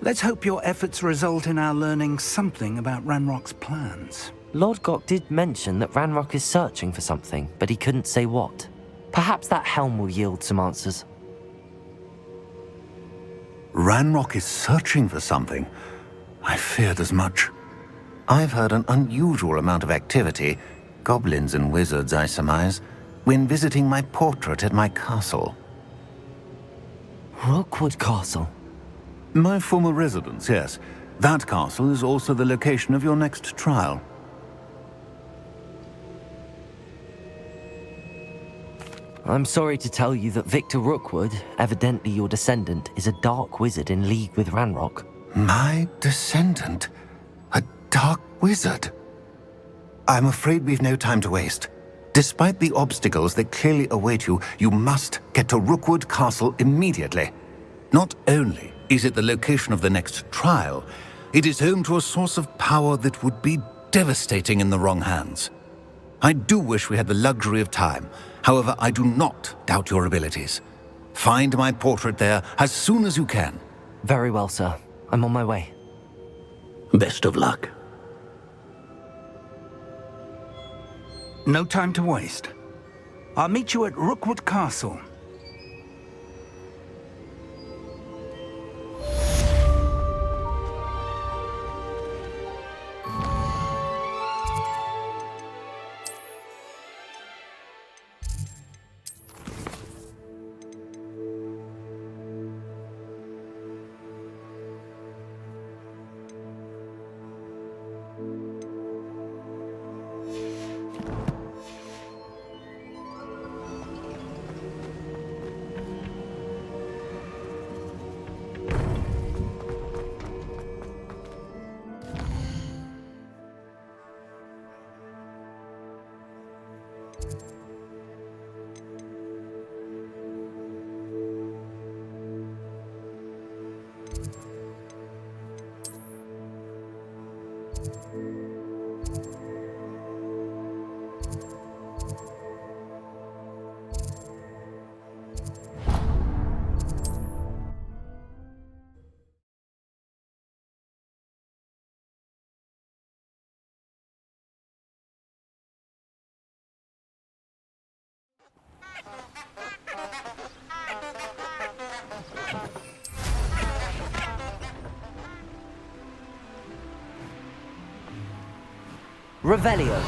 Let's hope your efforts result in our learning something about Ranrock's plans. Lodgok did mention that Ranrock is searching for something, but he couldn't say what. Perhaps that helm will yield some answers. Ranrock is searching for something. I feared as much. I've heard an unusual amount of activity, goblins and wizards, I surmise, when visiting my portrait at my castle. Rookwood Castle? My former residence, yes. That castle is also the location of your next trial. I'm sorry to tell you that Victor Rookwood, evidently your descendant, is a dark wizard in league with Ranrock. My descendant? A dark wizard? I'm afraid we've no time to waste. Despite the obstacles that clearly await you, you must get to Rookwood Castle immediately. Not only is it the location of the next trial, it is home to a source of power that would be devastating in the wrong hands. I do wish we had the luxury of time. However, I do not doubt your abilities. Find my portrait there as soon as you can. Very well, sir. I'm on my way. Best of luck. No time to waste. I'll meet you at Rookwood Castle. Revelio.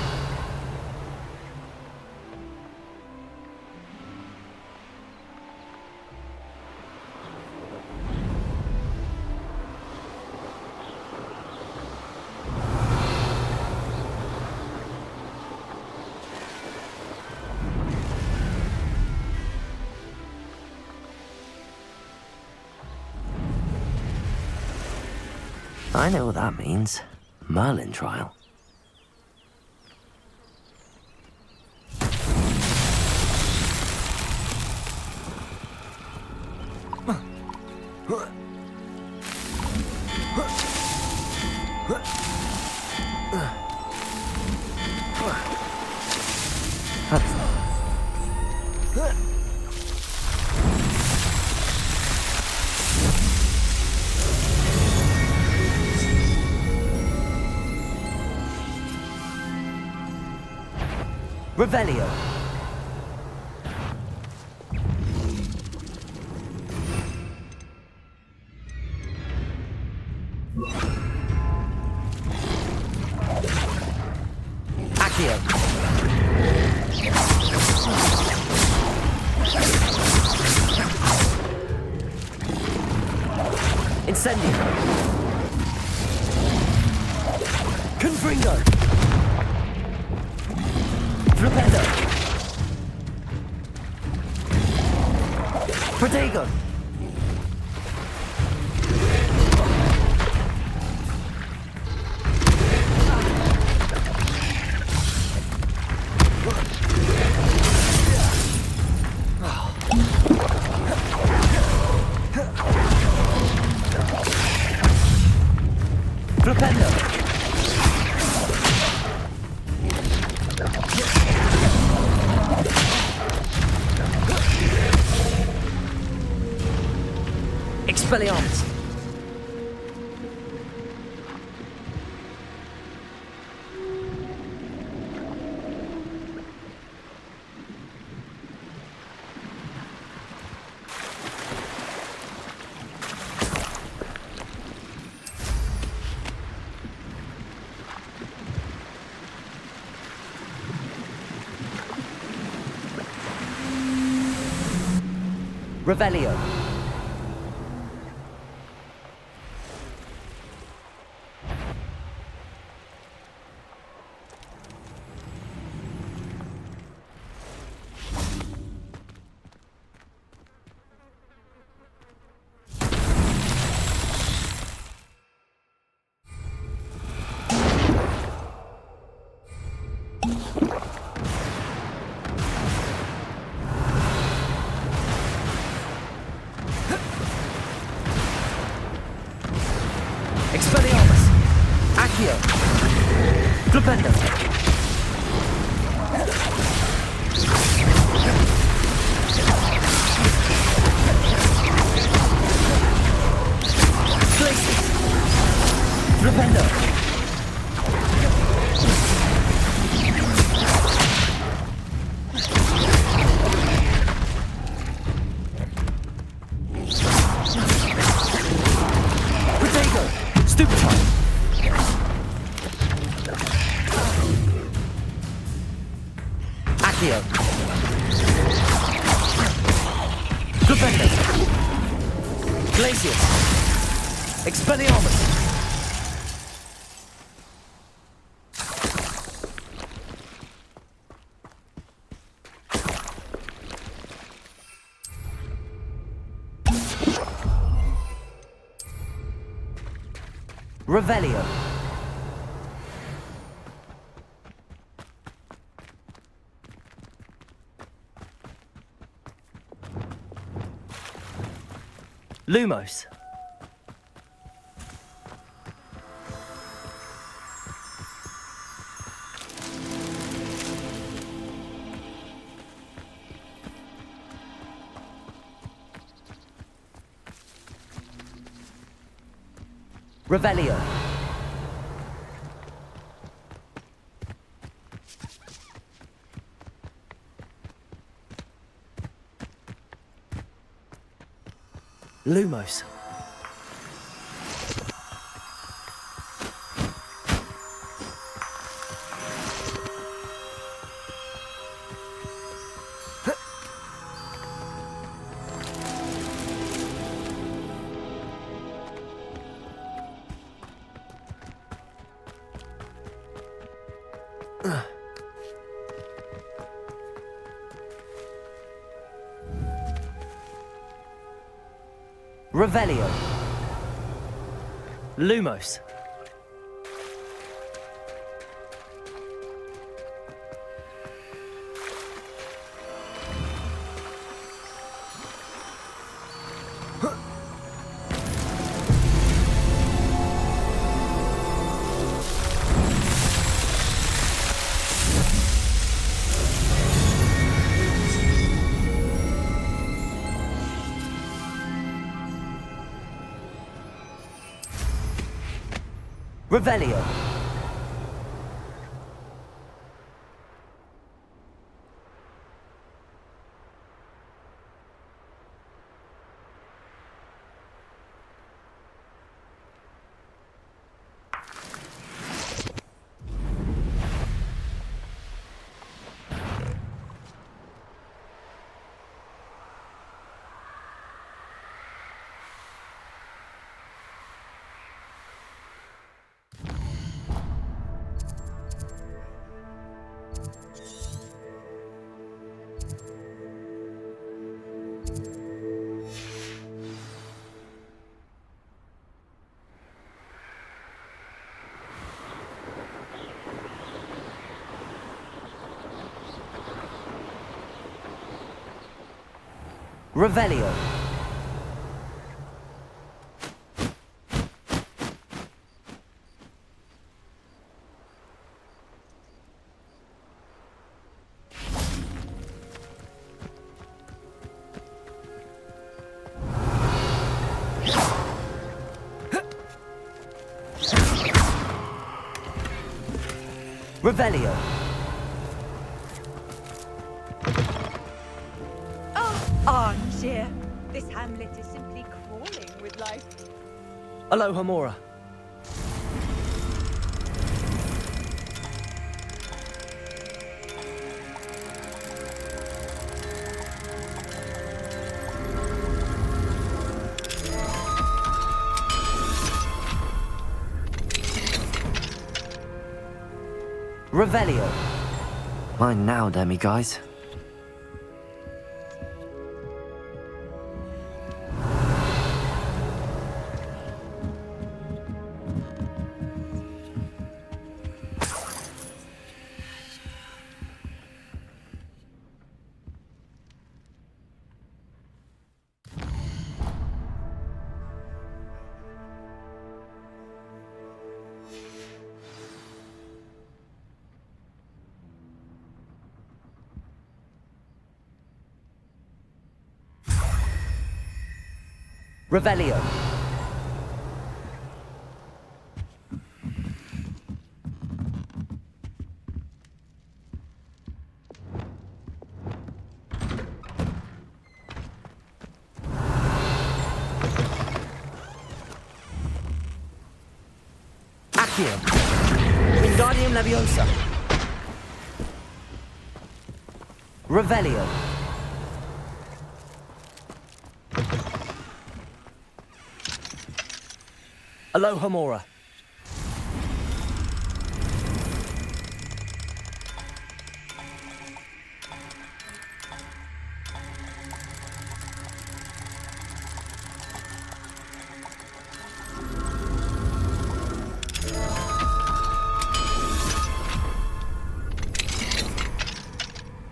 I know what that means. Merlin trial. Revelio. Accio. Incendio. Confringo. Flipendo. Protego. Flipendo. Expelliarmus. Revelio. Accio. Flipendo. Glacius. Flipendo. Potato. Stupefy. Accio. Flipendo. Glacius. Expelliarmus. Revelio. Lumos. Revelio. Lumos. Revelio. Lumos. Revelio. Revelio. Revelio. Armchair. This hamlet is simply crawling with life. Aloha Mora. Revelio. Mine now, Demi guys. Revelio. Accio. Wingardium Leviosa. Revelio. Alohomora.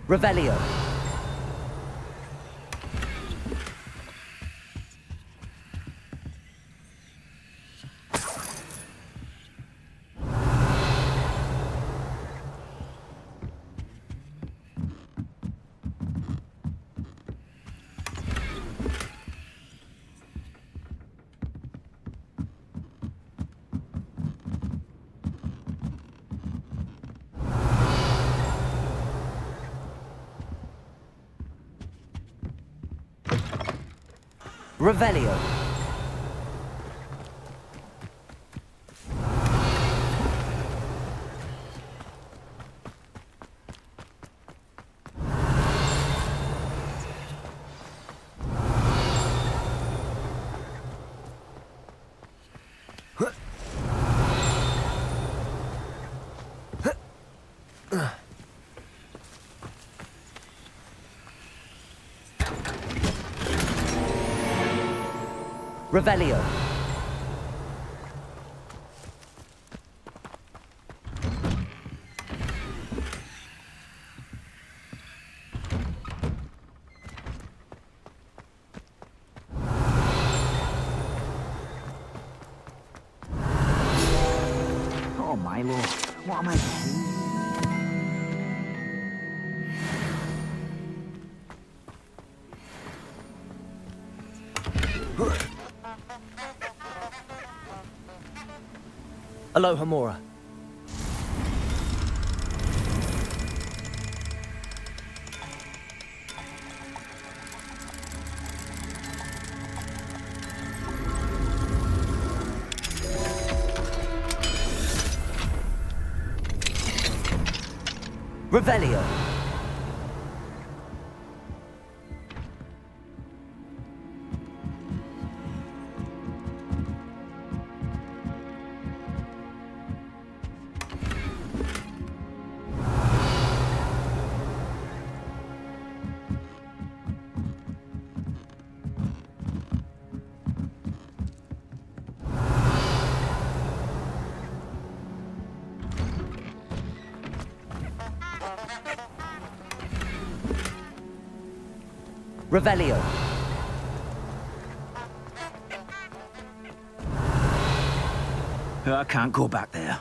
Revelio. Revelio. Revelio. Oh my lord, what am I doing? Alohomora. Revelio. Revelio. I can't go back there.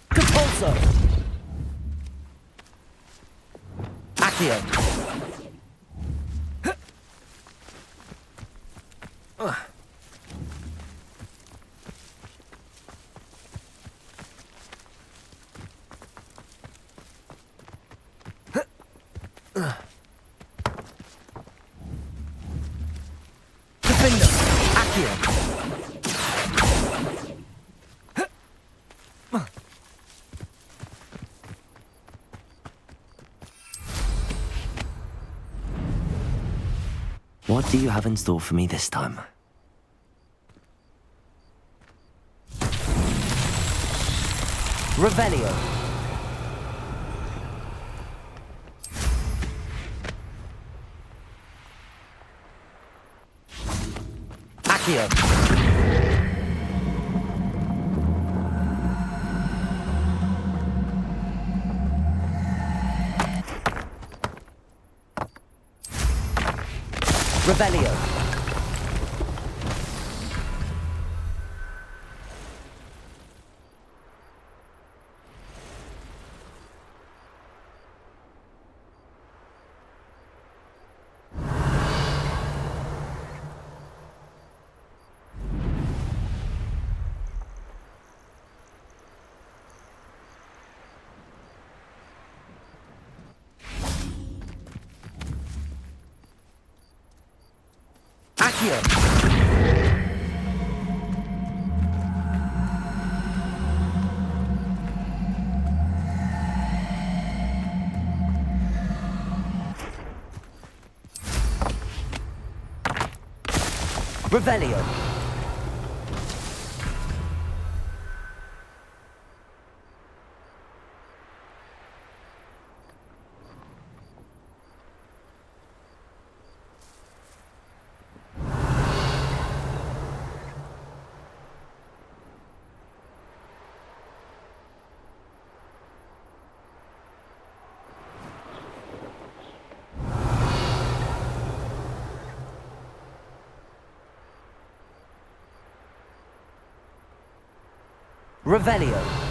Compulso. Accio. Defender. Accio. What do you have in store for me this time? Revelio. Accio. Revelio. Accio. Revelio. Revelio.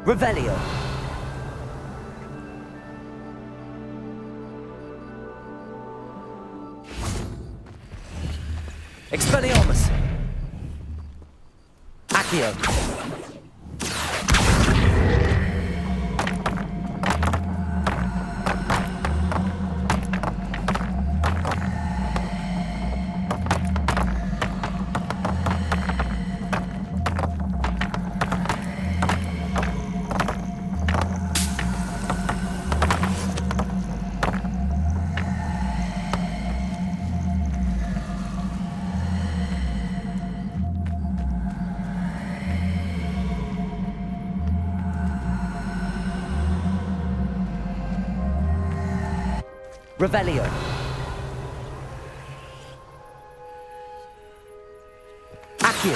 Revelio. Expelliarmus. Accio. Revelio. Accio.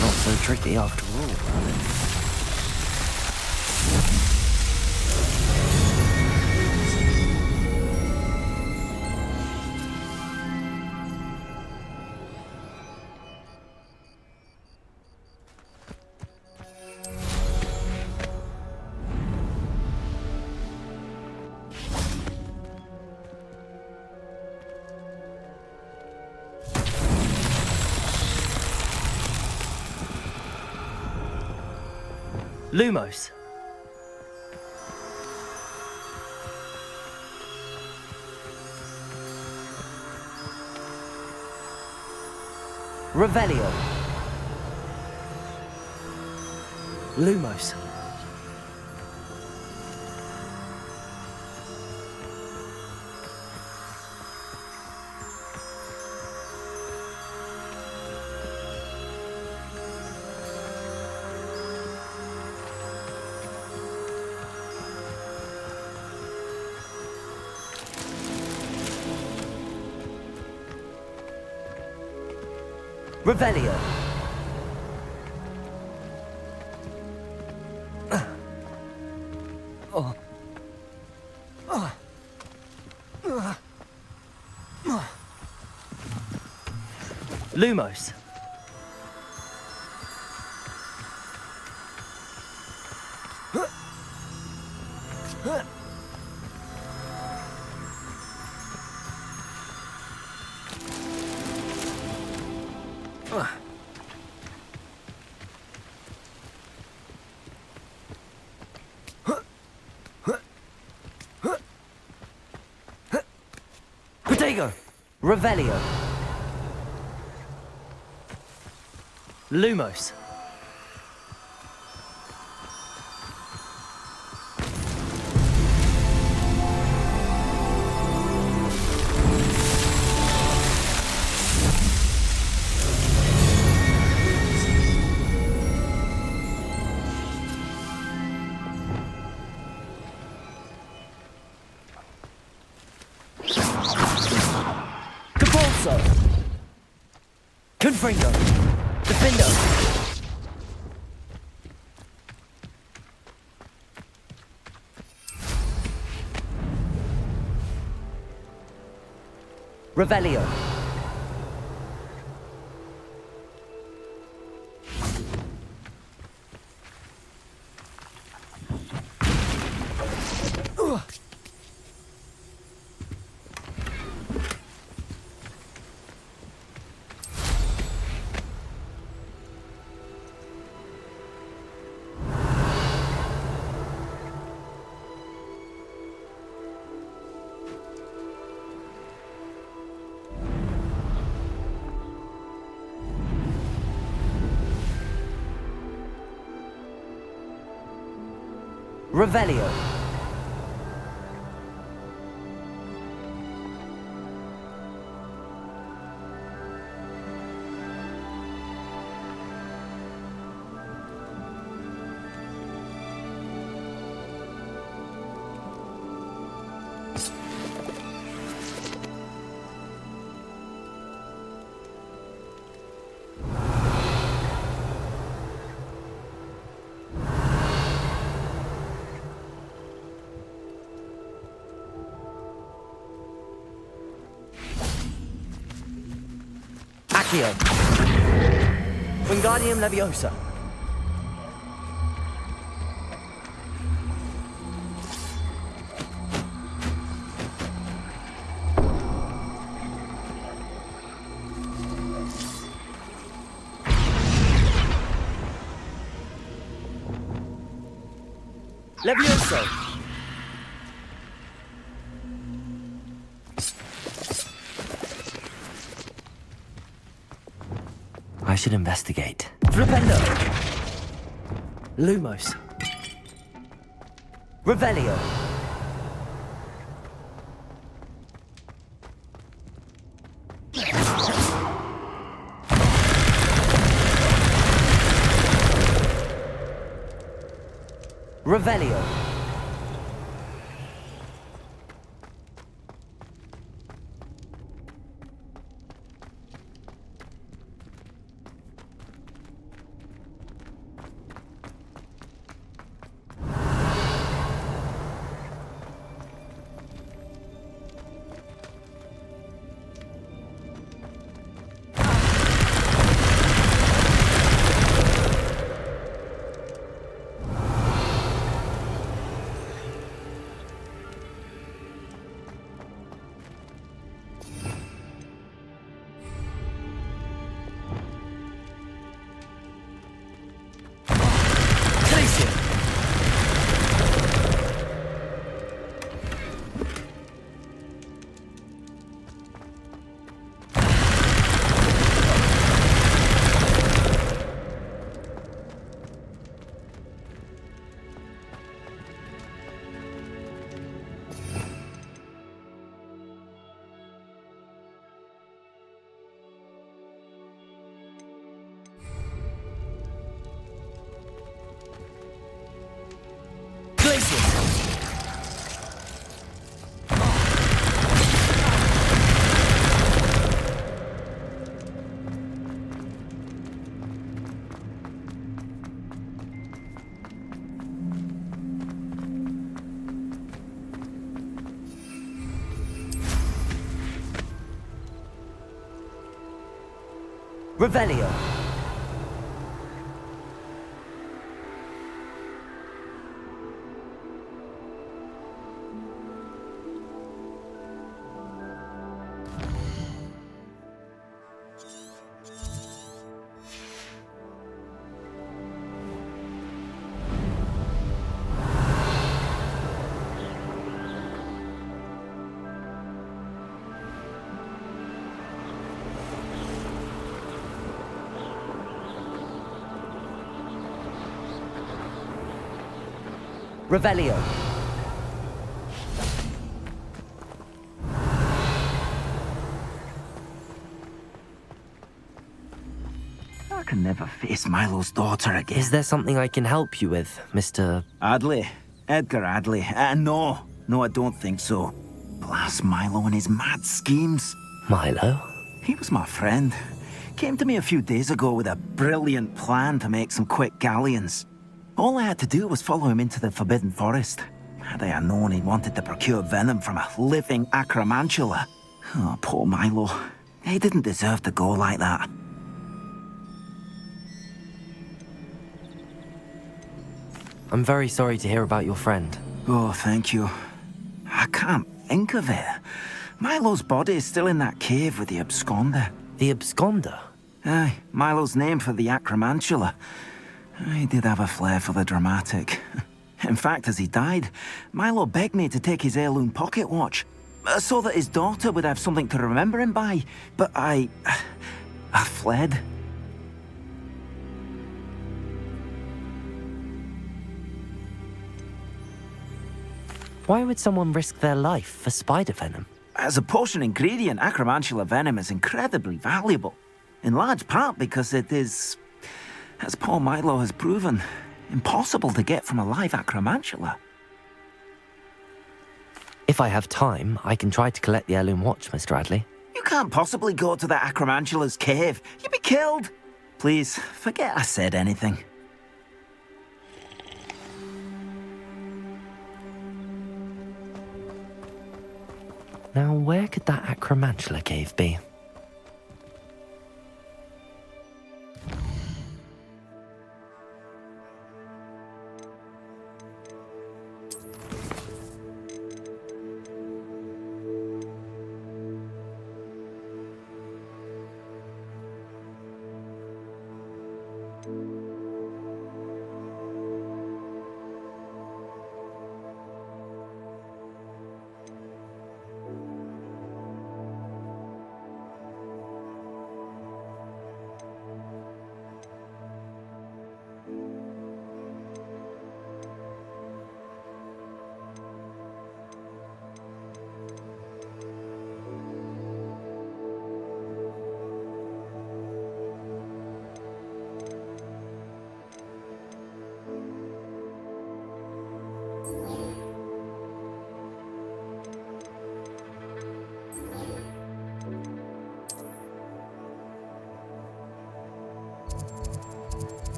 Not so tricky after all. Lumos. Revelio. Lumos. Revelio. Lumos. Protego. Revelio. Lumos. Capulso. Confringo. Defendo. Revelio. Revelio. Accio. Wingardium Leviosa. Levioso. I should investigate. Flipendo. Lumos. Revelio. Revelio. Revelio. Revelio. I can never face Milo's daughter again. Is there something I can help you with, Mr. Adley? Edgar Adley? No, I don't think so. Blast Milo and his mad schemes. Milo? He was my friend. Came to me a few days ago with a brilliant plan to make some quick galleons. All I had to do was follow him into the Forbidden Forest. Had I known he wanted to procure venom from a living acromantula. Oh, poor Milo. He didn't deserve to go like that. I'm very sorry to hear about your friend. Oh, thank you. I can't think of it. Milo's body is still in that cave with the absconder. The absconder? Aye, Milo's name for the acromantula. He did have a flair for the dramatic. In fact, as he died, Milo begged me to take his heirloom pocket watch, so that his daughter would have something to remember him by. But I fled. Why would someone risk their life for spider venom? As a potion ingredient, acromantula venom is incredibly valuable. In large part because it is, as poor Milo has proven, impossible to get from a live acromantula. If I have time, I can try to collect the heirloom watch, Mr. Adley. You can't possibly go to the acromantula's cave. You'd be killed. Please, forget I said anything. Now, where could that acromantula cave be?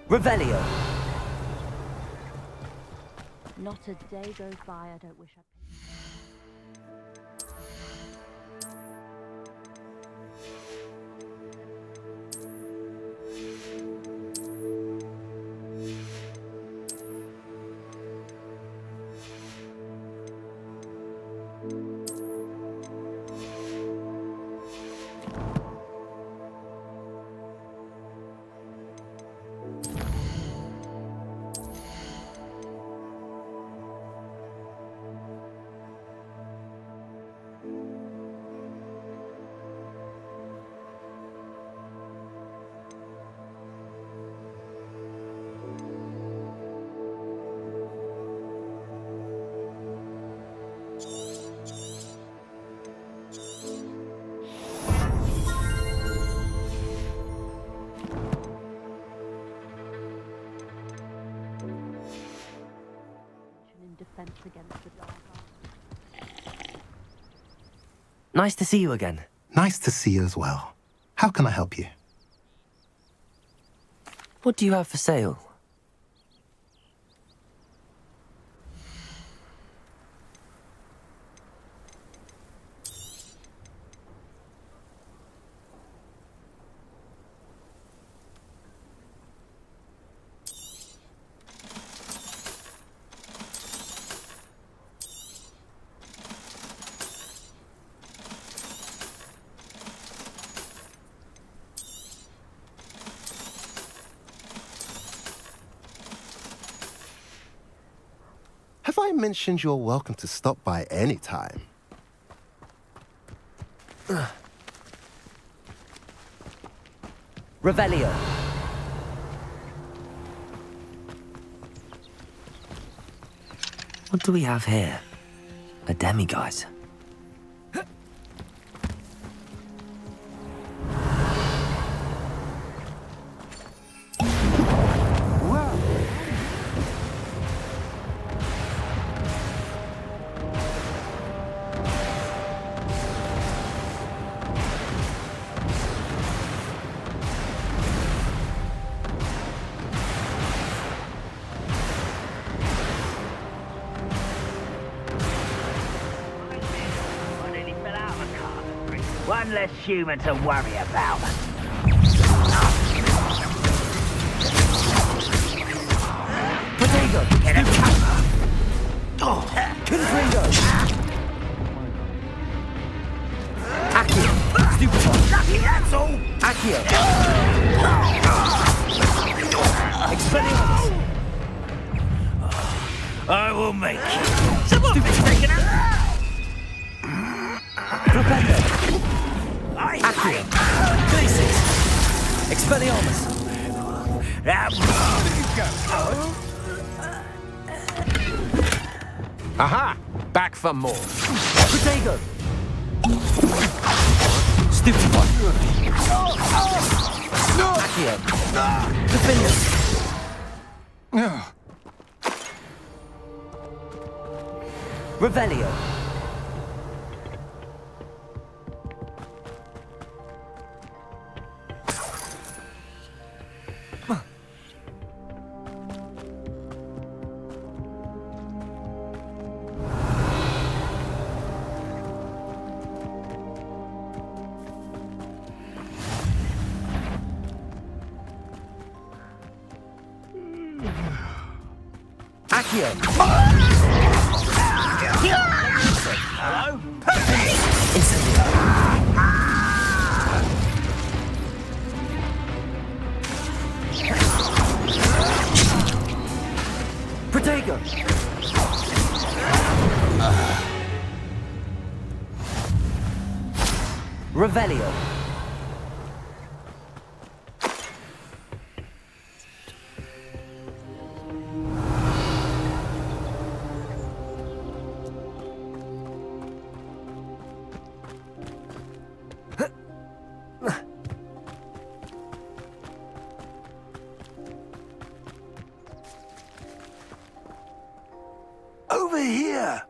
Revelio. Not a day goes by I don't wish I... Nice to see you again. Nice to see you as well. How can I help you? What do you have for sale? Have I mentioned you're welcome to stop by any time? Revelio. What do we have here? A demiguise. One less human to worry about. Potato! Confringo! Accio! Stupefy! Lucky, that's all! Accio! Expelliarmus! I will make you. Someone's been taken out! Flipendo! Accio! Glacis! Expelliarmus! Aha! Back for more. Protego! Stupefy! Accio! Defender! Revelio! Accio! Hello? Protego! Revelio! Over here!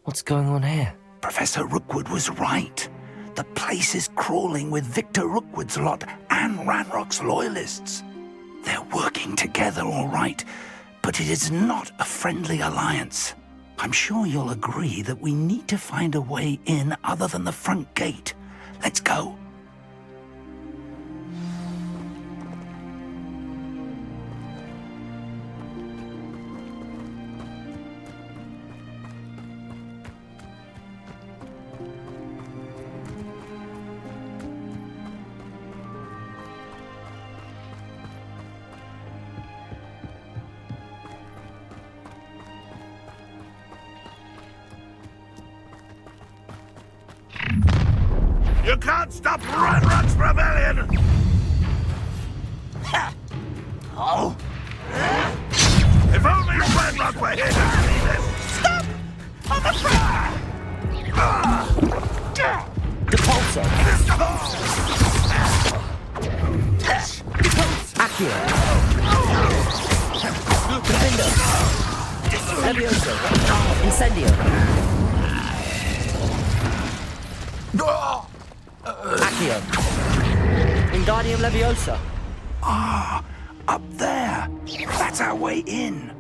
What's going on here? Professor Rookwood was right. The place is crawling with Victor Rookwood's lot and Ranrock's loyalists. They're working together, all right, but it is not a friendly alliance. I'm sure you'll agree that we need to find a way in other than the front gate. Let's go. You can't stop Ranrock's rebellion! Oh! If only Ranrock were here to see this! Stop! I'm afraid! Depulso! Accio! Defender. Levioso. Incendio. Accio. Wingardium Leviosa. Ah, up there. That's our way in.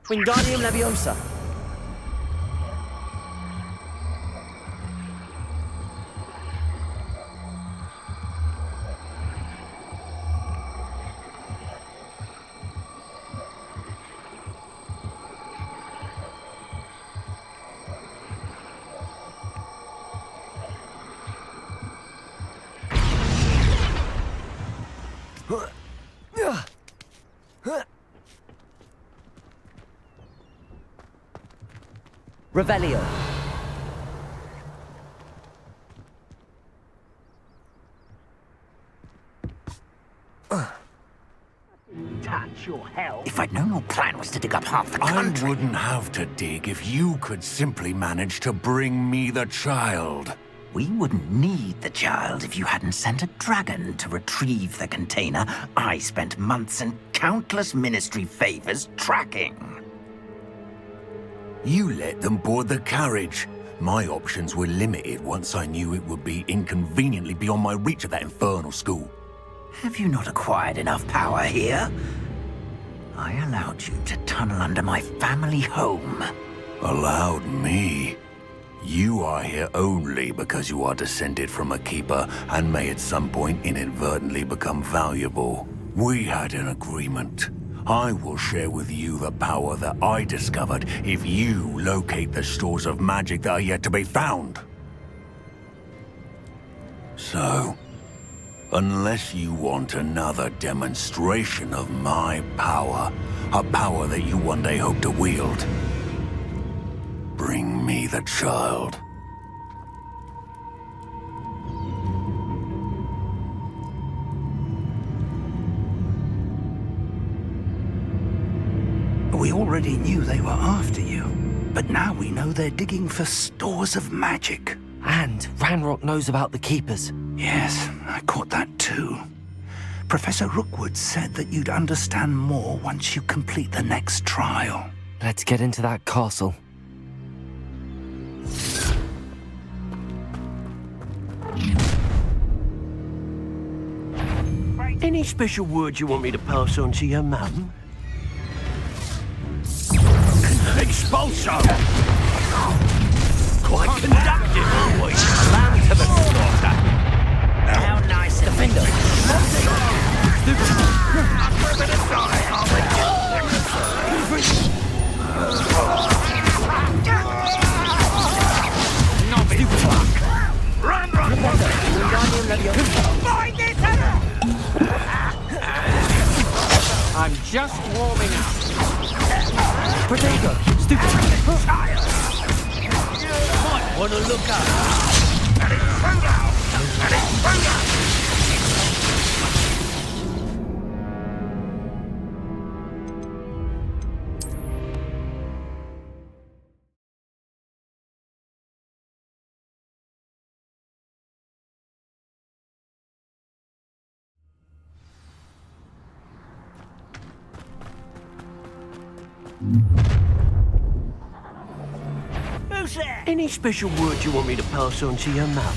Wingardium Leviosa. Revelio. Touch your hell. If I'd known your plan was to dig up half the country. I wouldn't have to dig if you could simply manage to bring me the child. We wouldn't need the child if you hadn't sent a dragon to retrieve the container I spent months and countless ministry favors tracking. You let them board the carriage. My options were limited once I knew it would be inconveniently beyond my reach at that infernal school. Have you not acquired enough power here? I allowed you to tunnel under my family home. Allowed me? You are here only because you are descended from a keeper and may at some point inadvertently become valuable. We had an agreement. I will share with you the power that I discovered if you locate the stores of magic that are yet to be found. So, unless you want another demonstration of my power, a power that you one day hope to wield, bring me the child. We already knew they were after you, but now we know they're digging for stores of magic. And Ranrock knows about the Keepers. Yes, I caught that too. Professor Rookwood said that you'd understand more once you complete the next trial. Let's get into that castle. Any special words you want me to pass on to your mum? Expulso! Quite conductive, boy. Lamb to the slaughter. How nice Defender. Run! Find it! I'm just warming up. Protego. Stupid. Might want to look up. Who's there? Any special words you want me to pass on to your mum?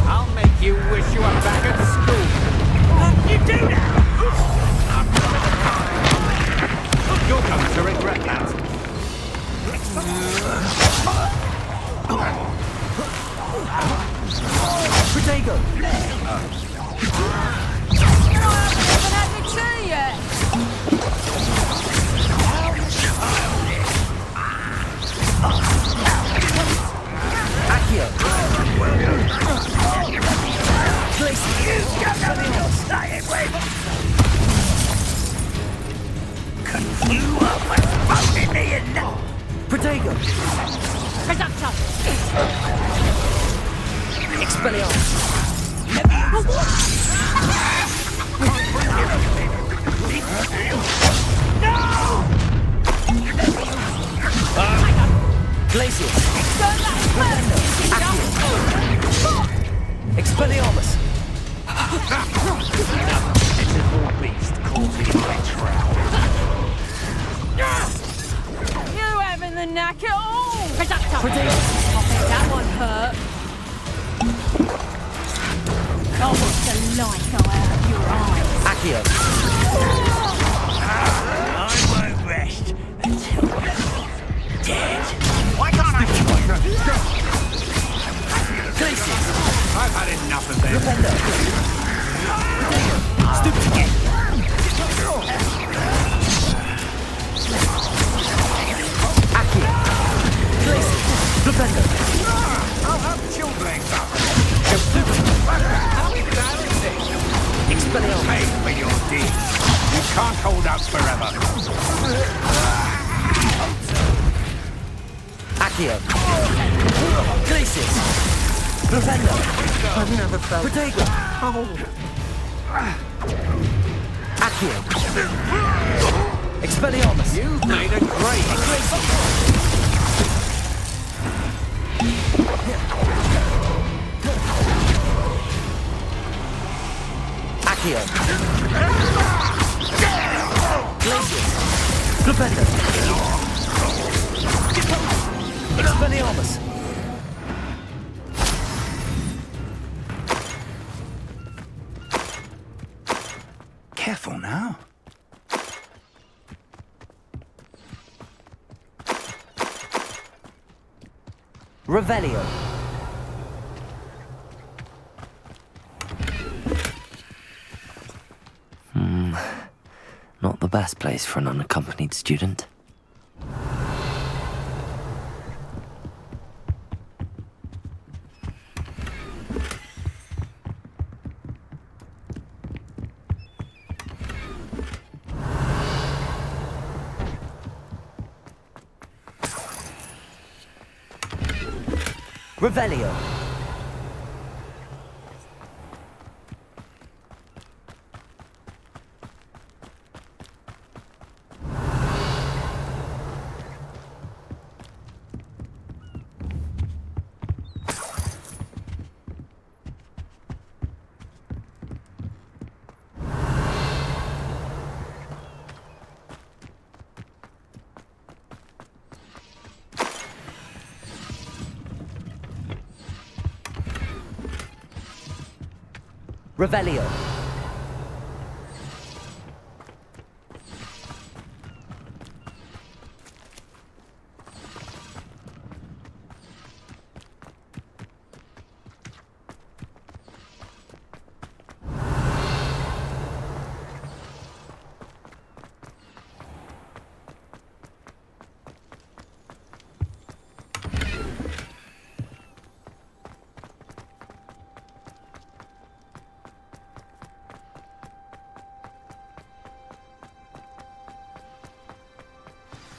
I'll make you wish you were back at school. You do that! You're going to regret that. Protego. Haven't had my tea yet! Accio. Please, you got nothing to say! Protego! Reducto! Expelliarmus! Glacius! Expelliarmus! Little beast caught in my trap. You having the knack at all? Reducto! Protego! I think that one hurt. Oh, what's the light go out of your eyes? Accio! I won't rest until you're dead. Why can't I keep on? Glacius! I've had enough of this. Rependo! Stupid! Accio! Glacius! Rependo! I'll have children up. Go stupid! How embarrassing. Expelliarmus! Pay for your deeds. You can't hold out forever. Accio! Glacius! Rependo! I've never felt... Protego! Accio! Expelliarmus! You've made a great Accio! Glacius! Rependo! Expelliarmus! Careful now. Revelio! Not the best place for an unaccompanied student. Revelio! Revelio!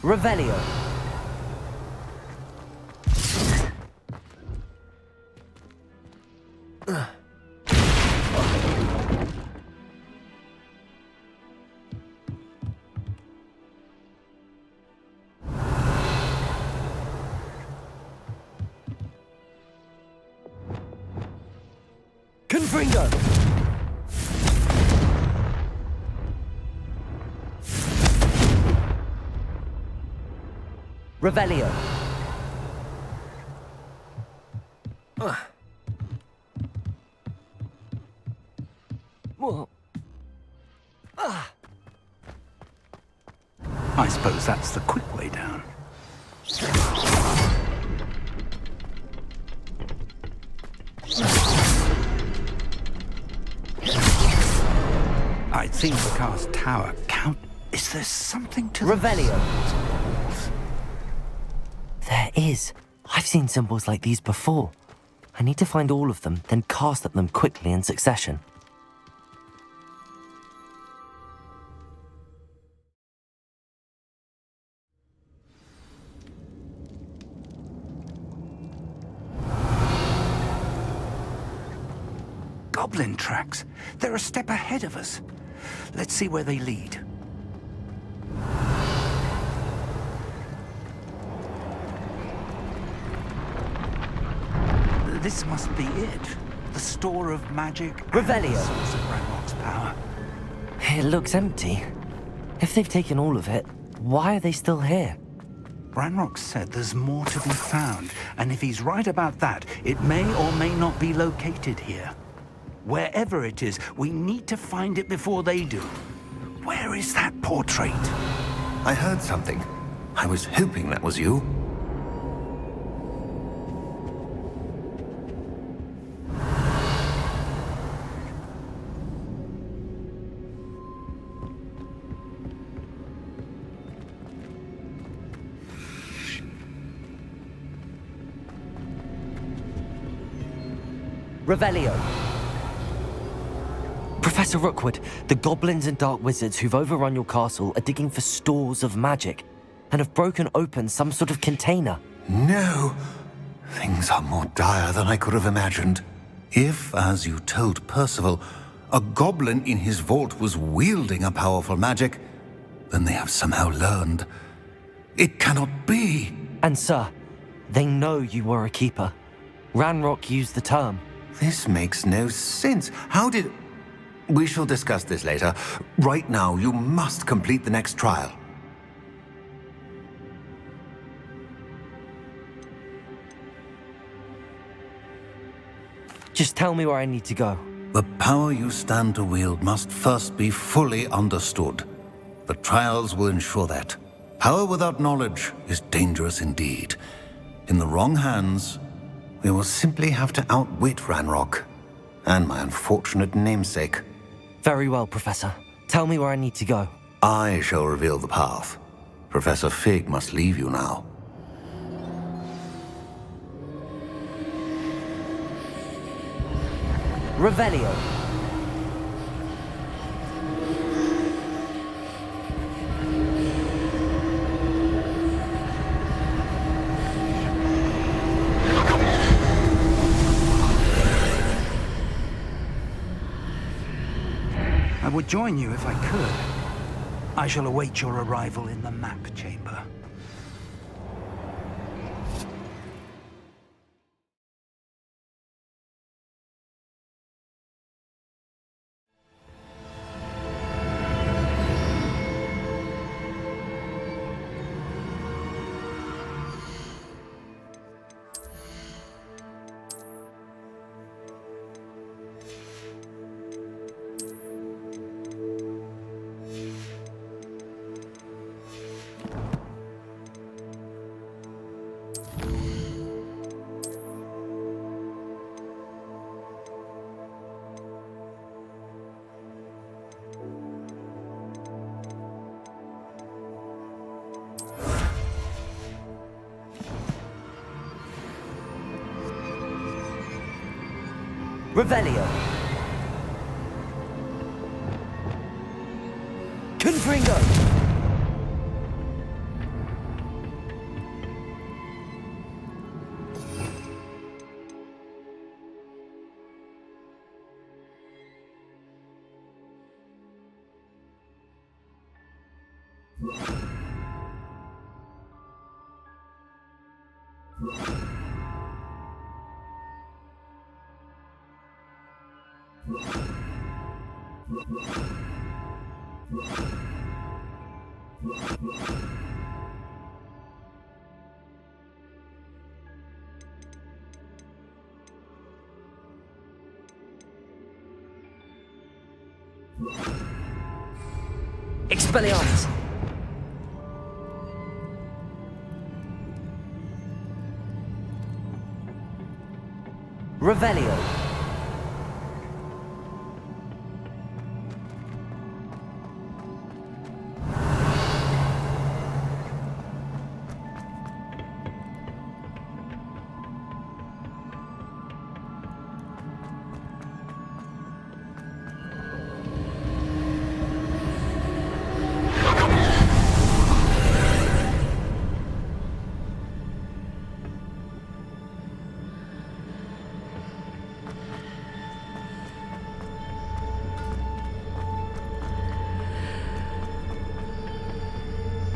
Revelio! Confringo! Revelio! I suppose that's the quick way down. I'd seen the cast tower count. Is there something to Revelio! There is. I've seen symbols like these before. I need to find all of them, then cast at them quickly in succession. goblin tracks. They're a step ahead of us. Let's see where they lead. This must be it. The store of magic Revelio. and the source of Ranrock's power. It looks empty. If they've taken all of it, why are they still here? Ranrock said there's more to be found, and if he's right about that, it may or may not be located here. Wherever it is, we need to find it before they do. Where is that portrait? I heard something. I was hoping that was you. Revelio. Professor Rookwood, the goblins and dark wizards who've overrun your castle are digging for stores of magic and have broken open some sort of container. No! Things are more dire than I could have imagined. If, as you told Percival, a goblin in his vault was wielding a powerful magic, then they have somehow learned. It cannot be! And sir, they know you were a keeper. Ranrock used the term. This makes no sense. How did... We shall discuss this later. Right now, you must complete the next trial. Just tell me where I need to go. The power you stand to wield must first be fully understood. The trials will ensure that. Power without knowledge is dangerous indeed. In the wrong hands, we will simply have to outwit Ranrock and my unfortunate namesake. Very well, Professor. Tell me where I need to go. I shall reveal the path. Professor Fig must leave you now. Revelio. I would join you if I could. I shall await your arrival in the map chamber. Revelio. Confringo. Expelliarmus. Revelio.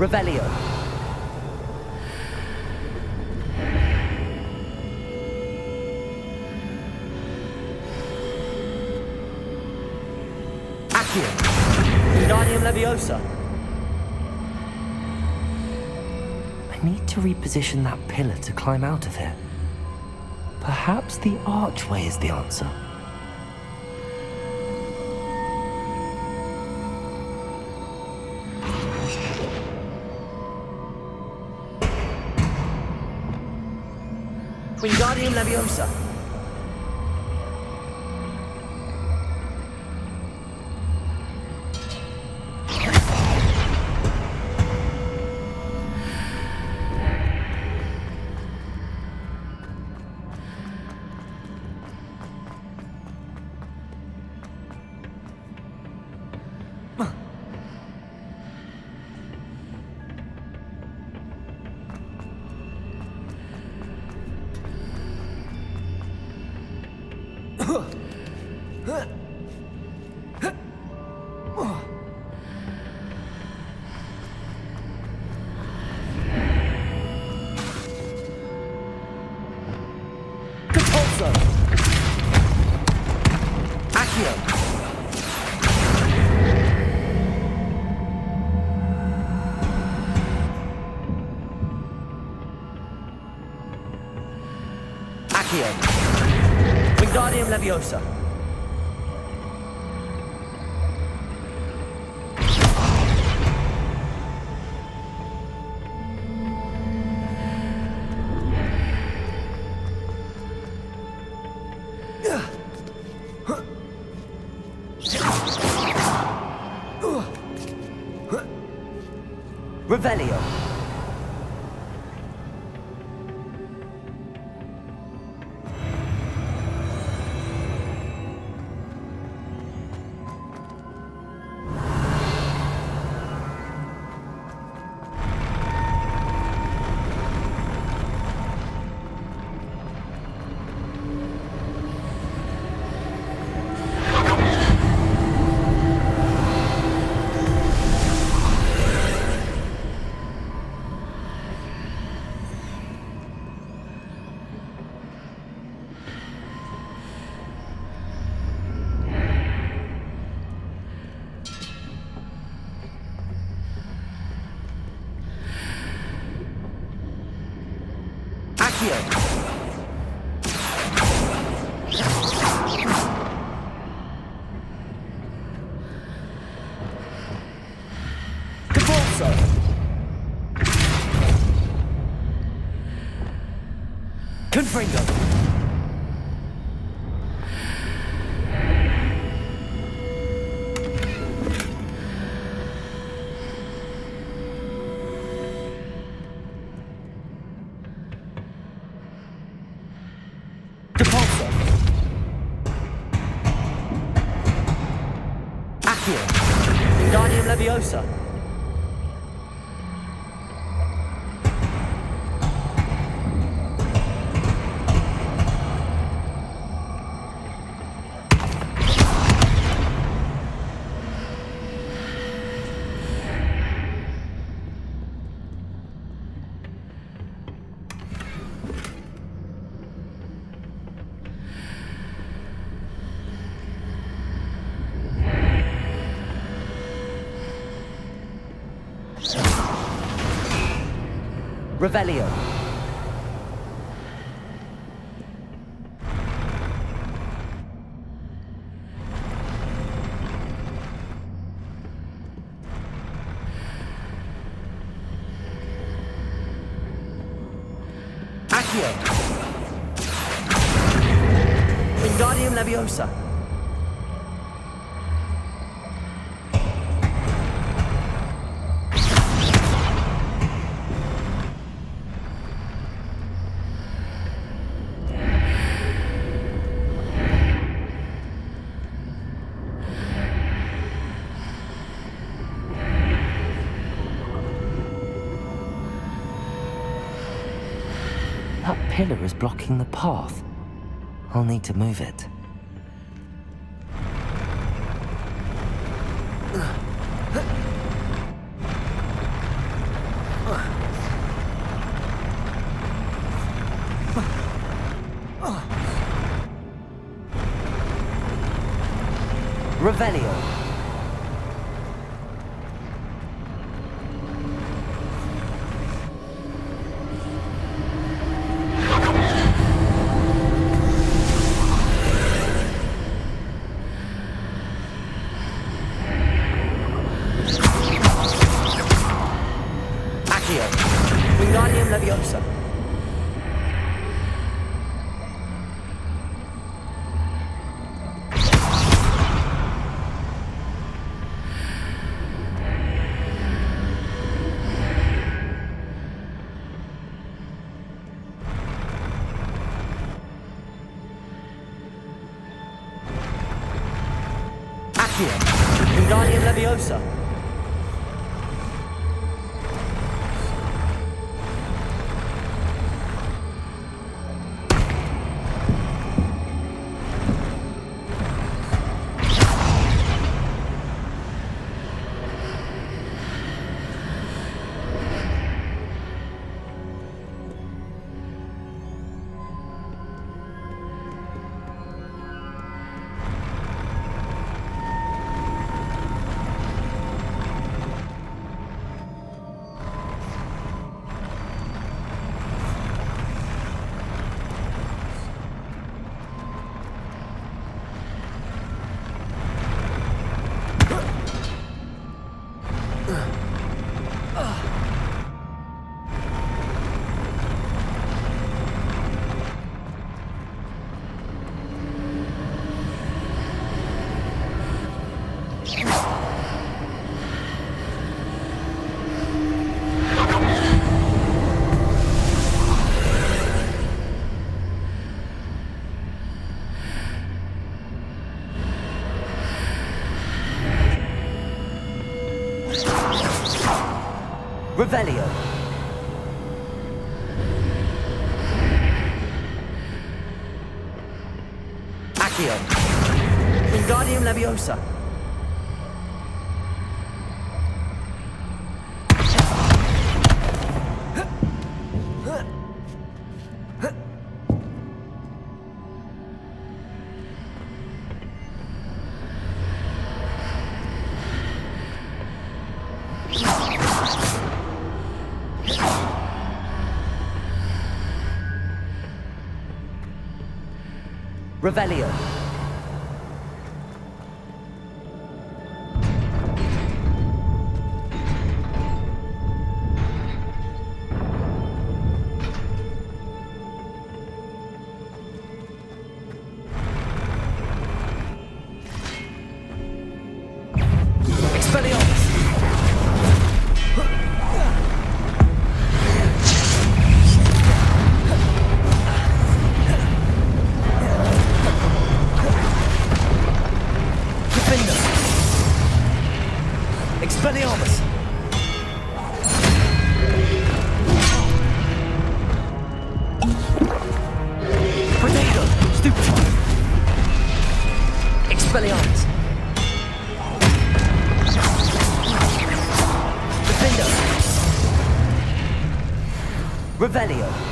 Revelio. Accio. Wingardium Leviosa. I need to reposition that pillar to climb out of here. Perhaps the archway is the answer. Wingardium Leviosa. Wingardium Leviosa. Revelio. Confringo. Depulso. Accio. Wingardium Leviosa. Revelio. Accio. Wingardium Leviosa. That pillar is blocking the path. I'll need to move it. Revelio. Accio. Wingardium Leviosa. Accio. Wingardium Leviosa. Revelio. Accio. Wingardium Leviosa. Revelio. Expelliarmus. Expelliarmus! Predator! Stupid! Expelliarmus! Defender! Revelio!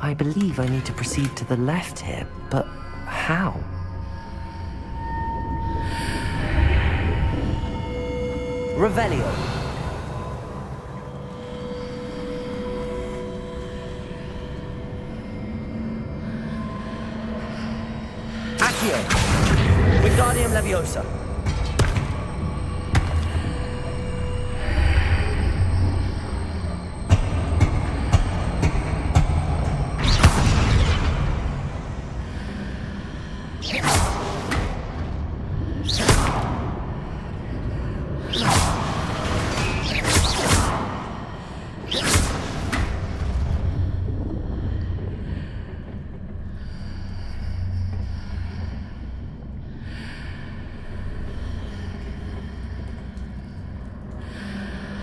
I believe I need to proceed to the left here, but how? Revelio. Accio. Wingardium Leviosa.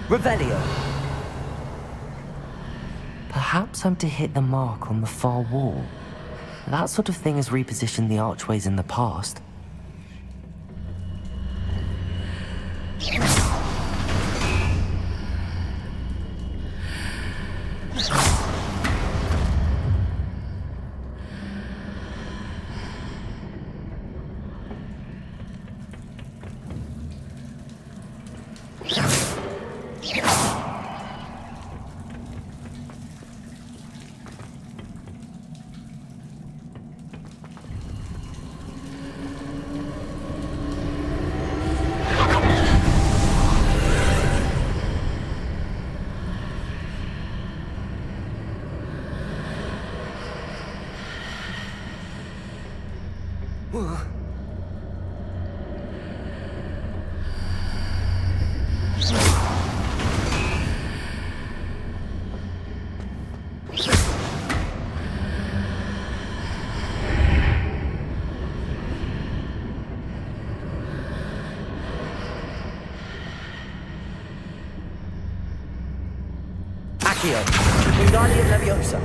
Revelio. Perhaps I'm to hit the mark on the far wall. That sort of thing has repositioned the archways in the past. Accio. Wingardium Leviosa.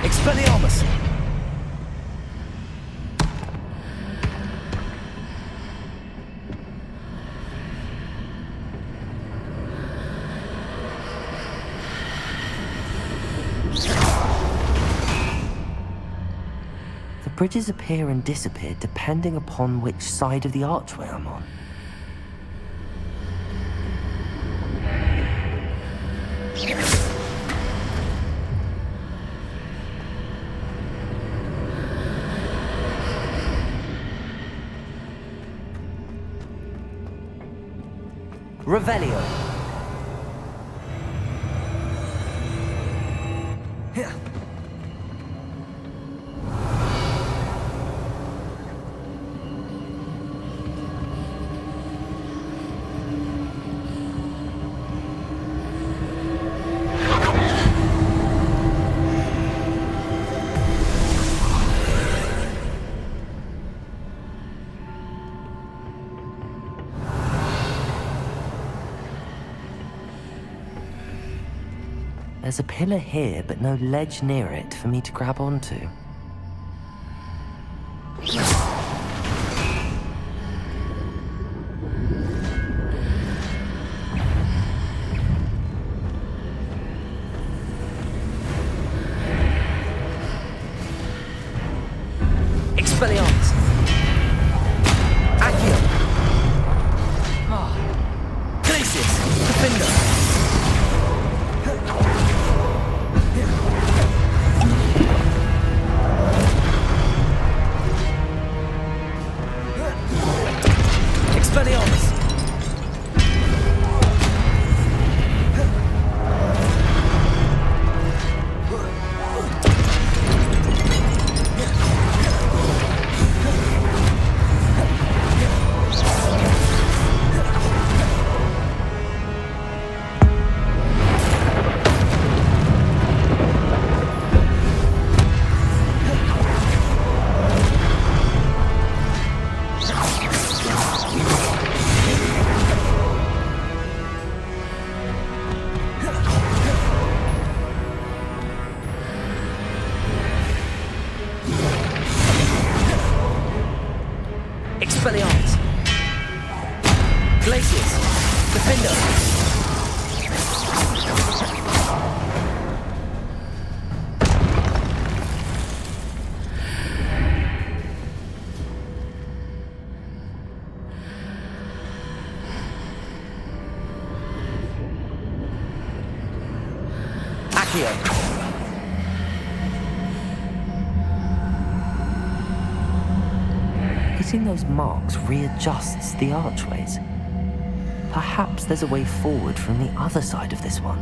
Expelliarmus. The bridges appear and disappear depending upon which side of the archway I'm on. Revelio. There's a pillar here, but no ledge near it for me to grab onto. Expelliarmus. Accio. Glacius. Defender. Expelliarmus. Expelliarmus. Glacius. Defender. Accio. Hitting those marks readjusts the archways. Perhaps there's a way forward from the other side of this one.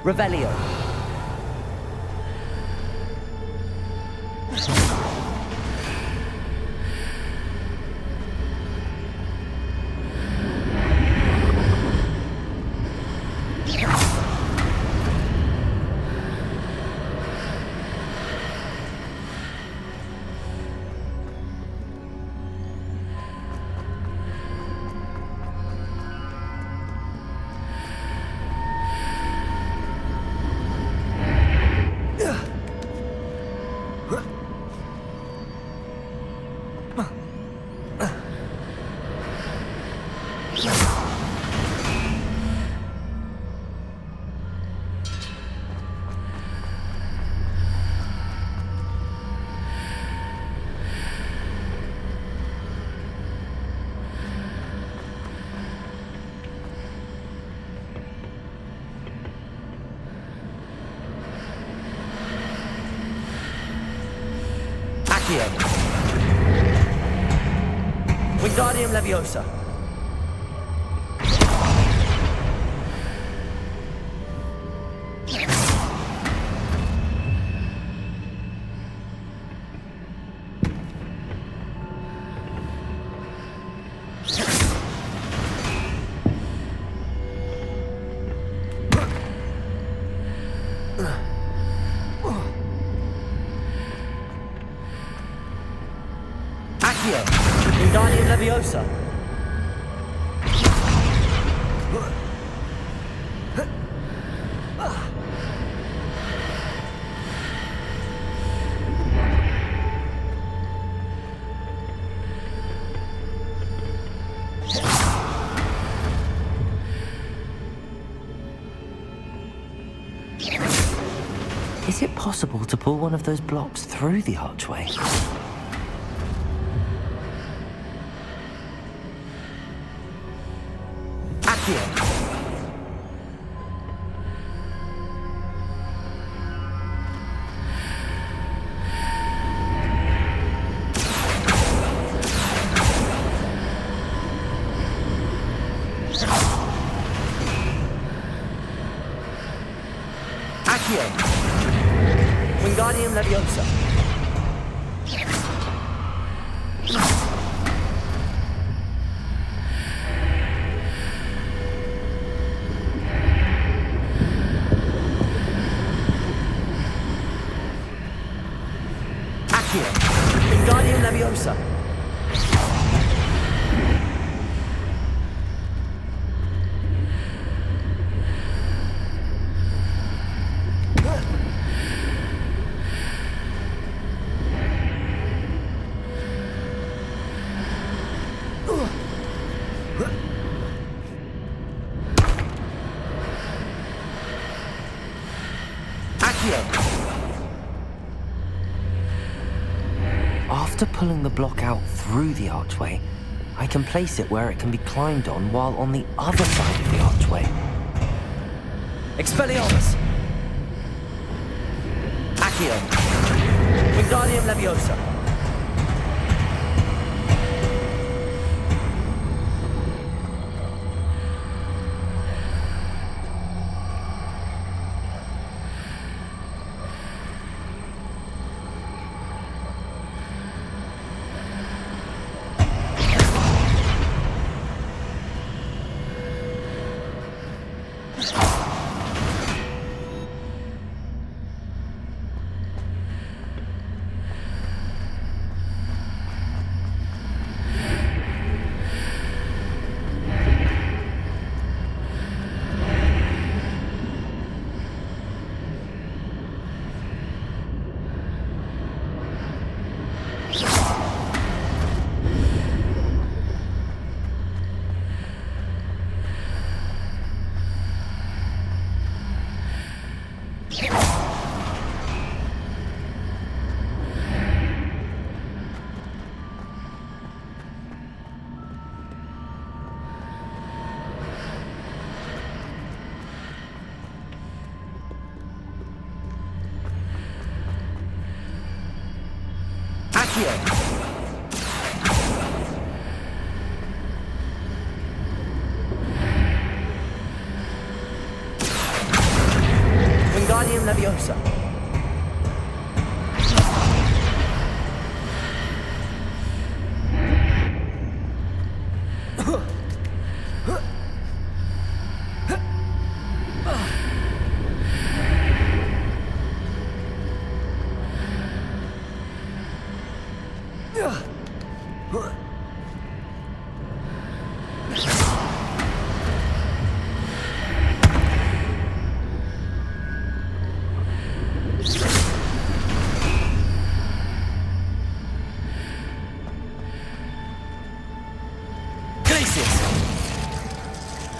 Revelio. Wingardium Leviosa. Wingardium Leviosa. Is it possible to pull one of those blocks through the archway? Wingardium Leviosa. Accio. Wingardium Leviosa. After pulling the block out through the archway, I can place it where it can be climbed on while on the other side of the archway. Expelliarmus. Accio. Wingardium Leviosa. Theseus.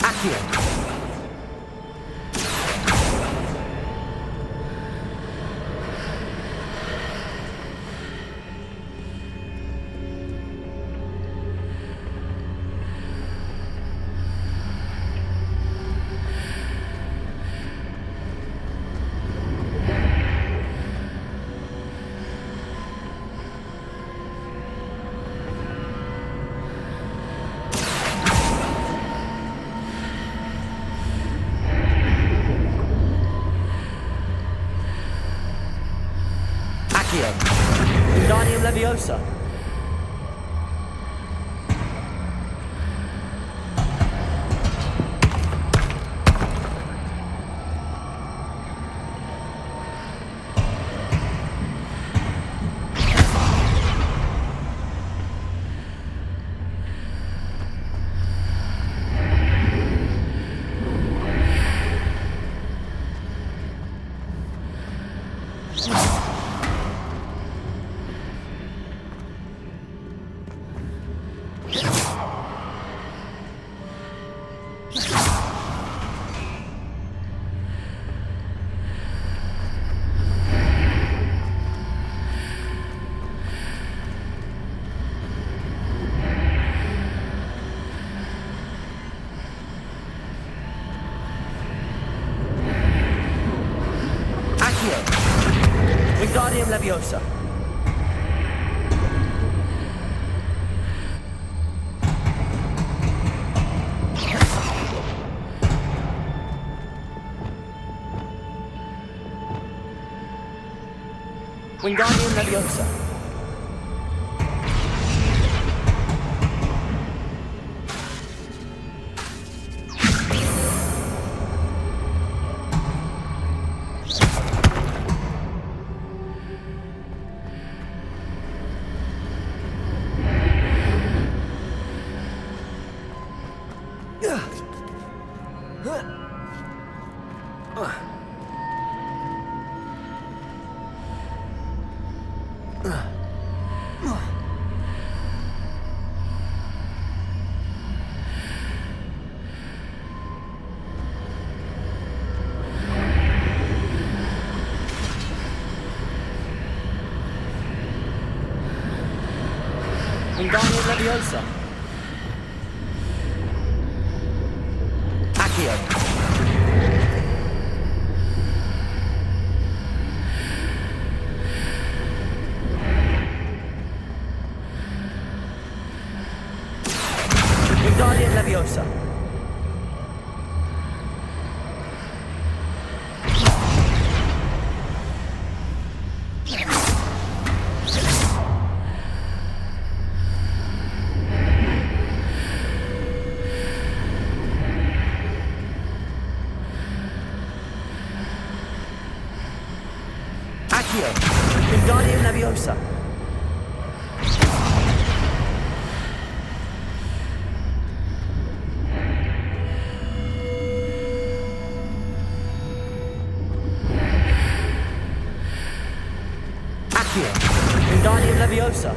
Accio. Wingardium Leviosa. Wingardium Leviosa. Wingardium Leviosa. Wingardium Leviosa. Accio. Wingardium Leviosa. Accio. Wingardium Leviosa. Accio. Wingardium Leviosa.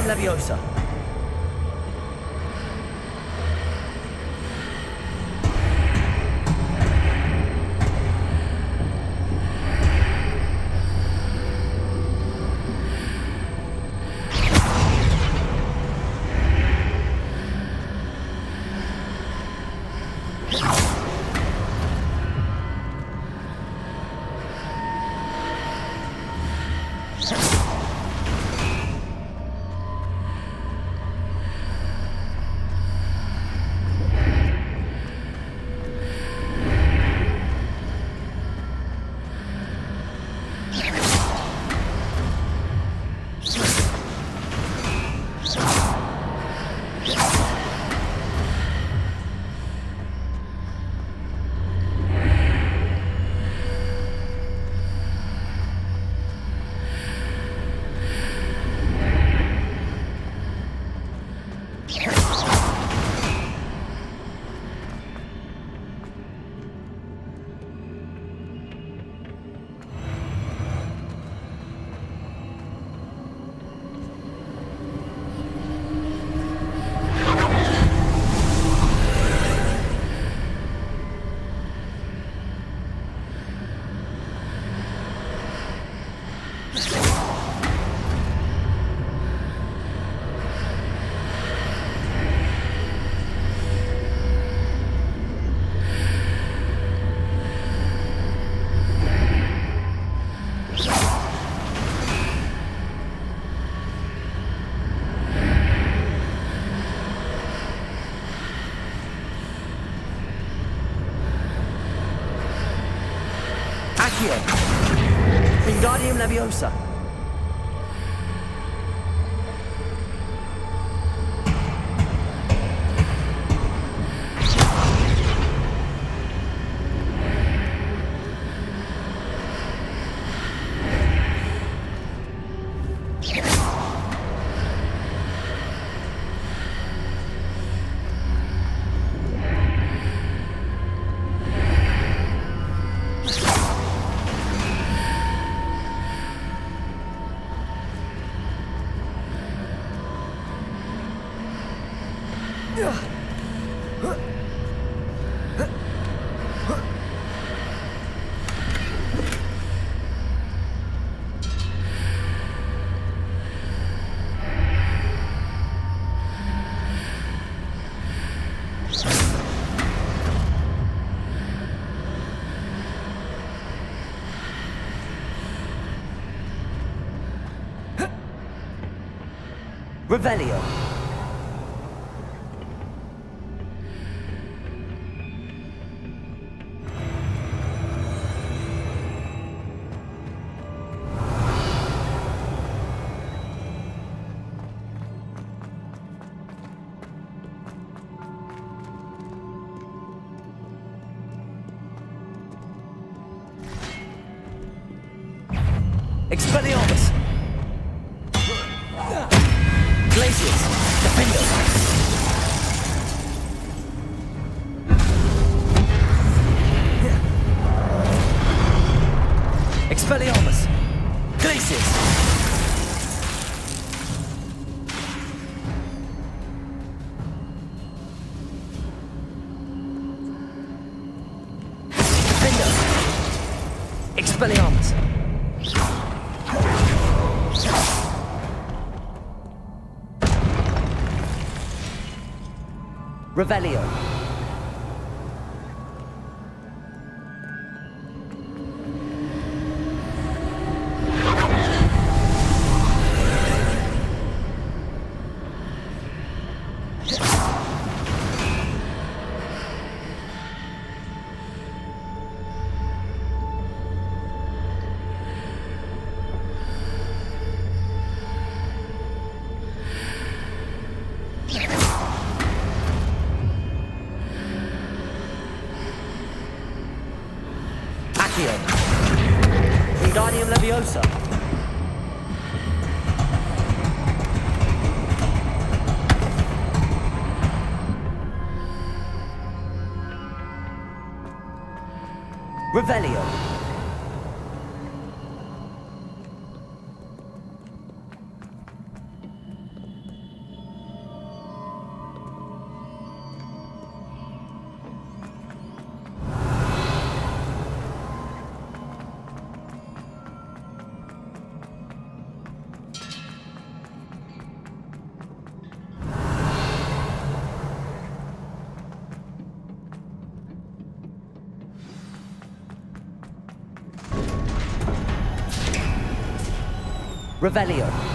Wingardium Leviosa. Accio. Wingardium Leviosa. Revelio. Expelliarmus. Glacius. Defendo. Expelliarmus. Glacius. Defendo. Expelliarmus. Revelio. Wingardium Leviosa. Revelio. Revelio.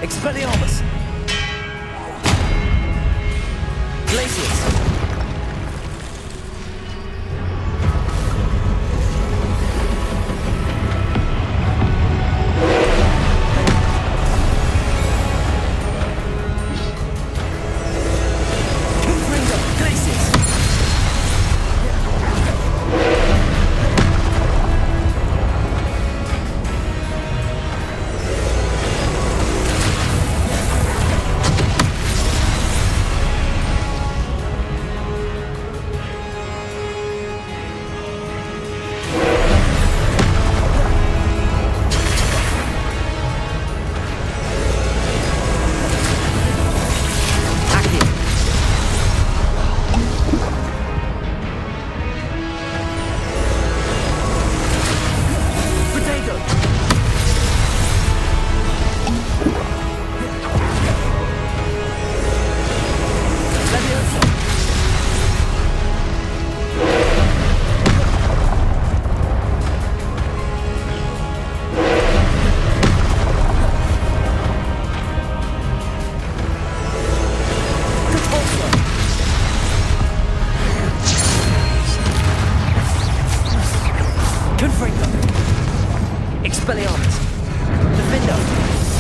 Expelliarmus! Glacius!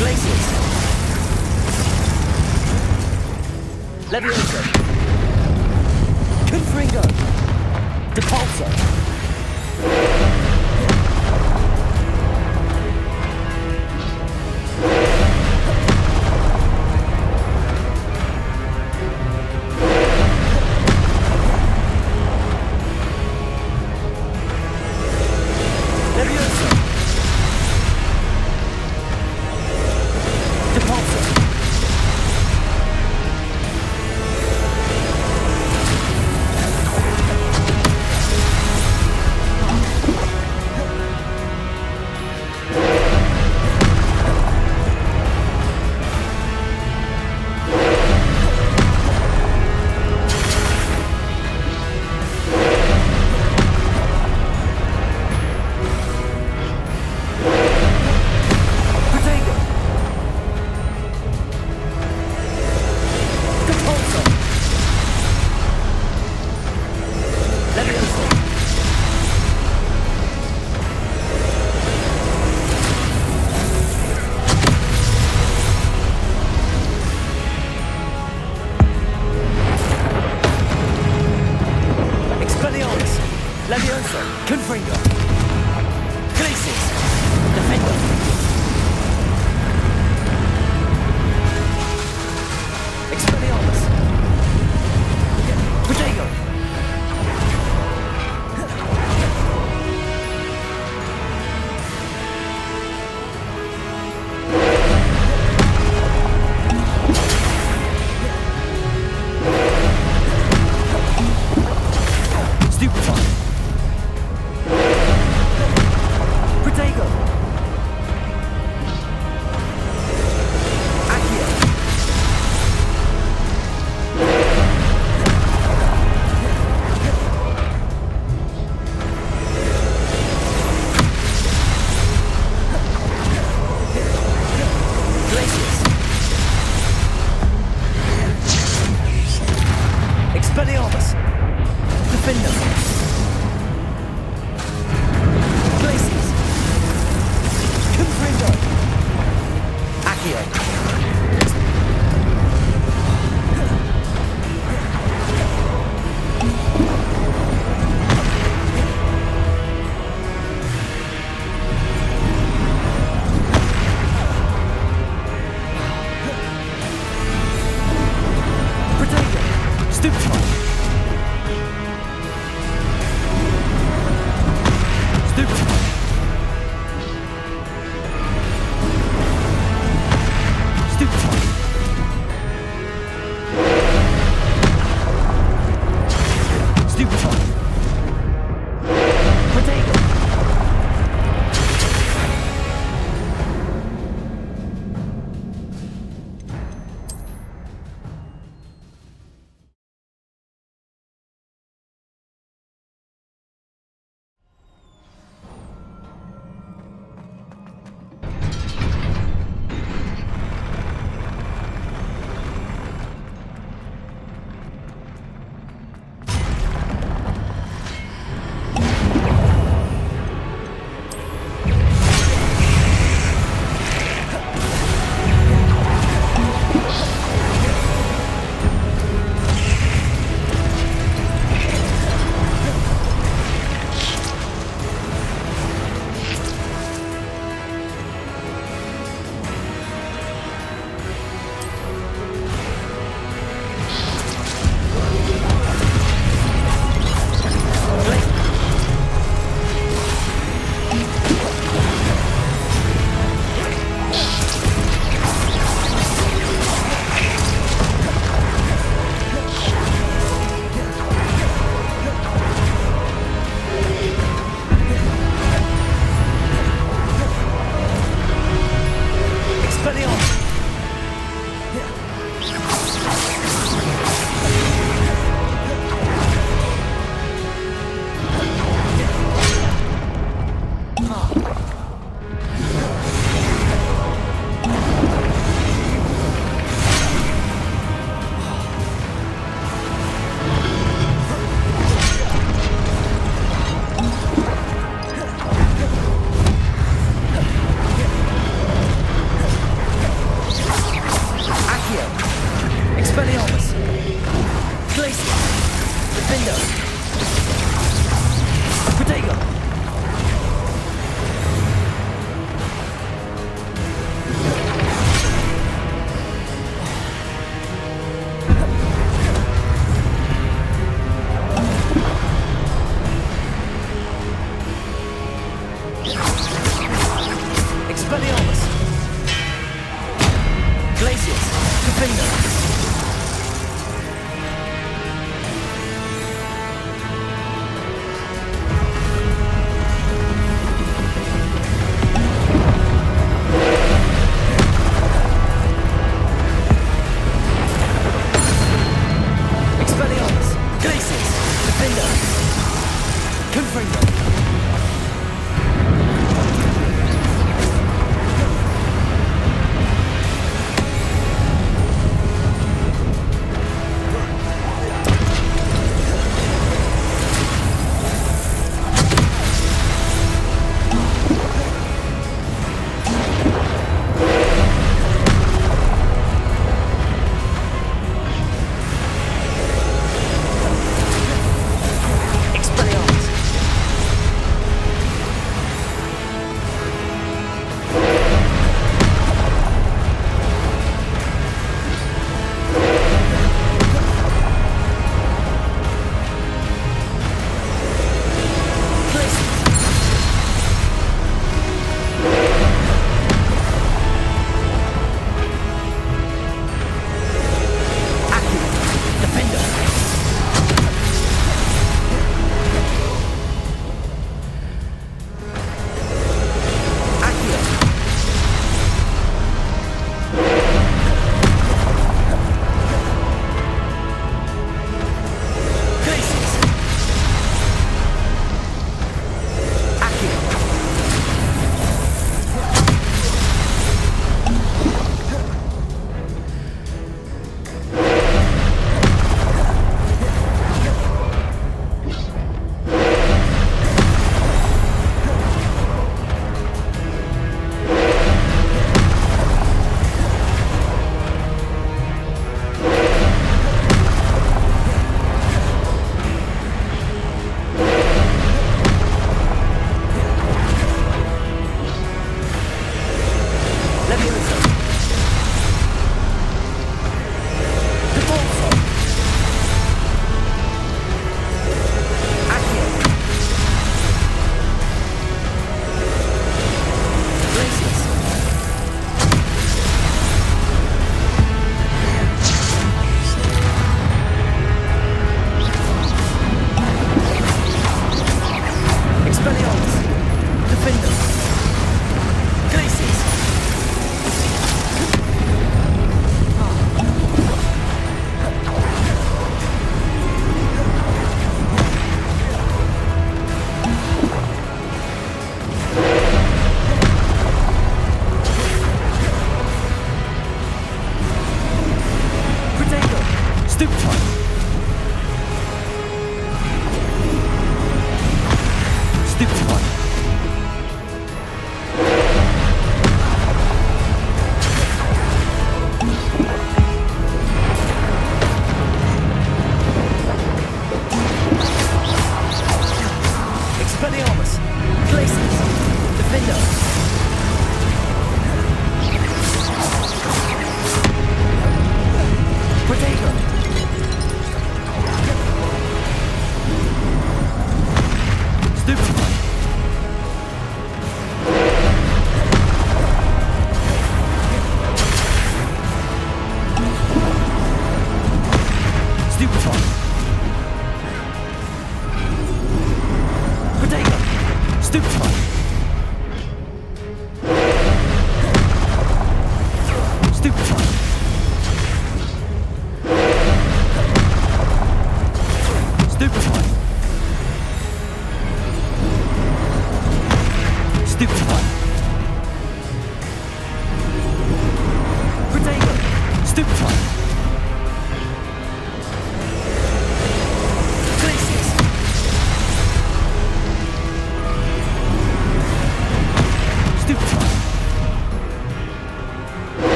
Glaciers. Levioso. Confringo. Depulso.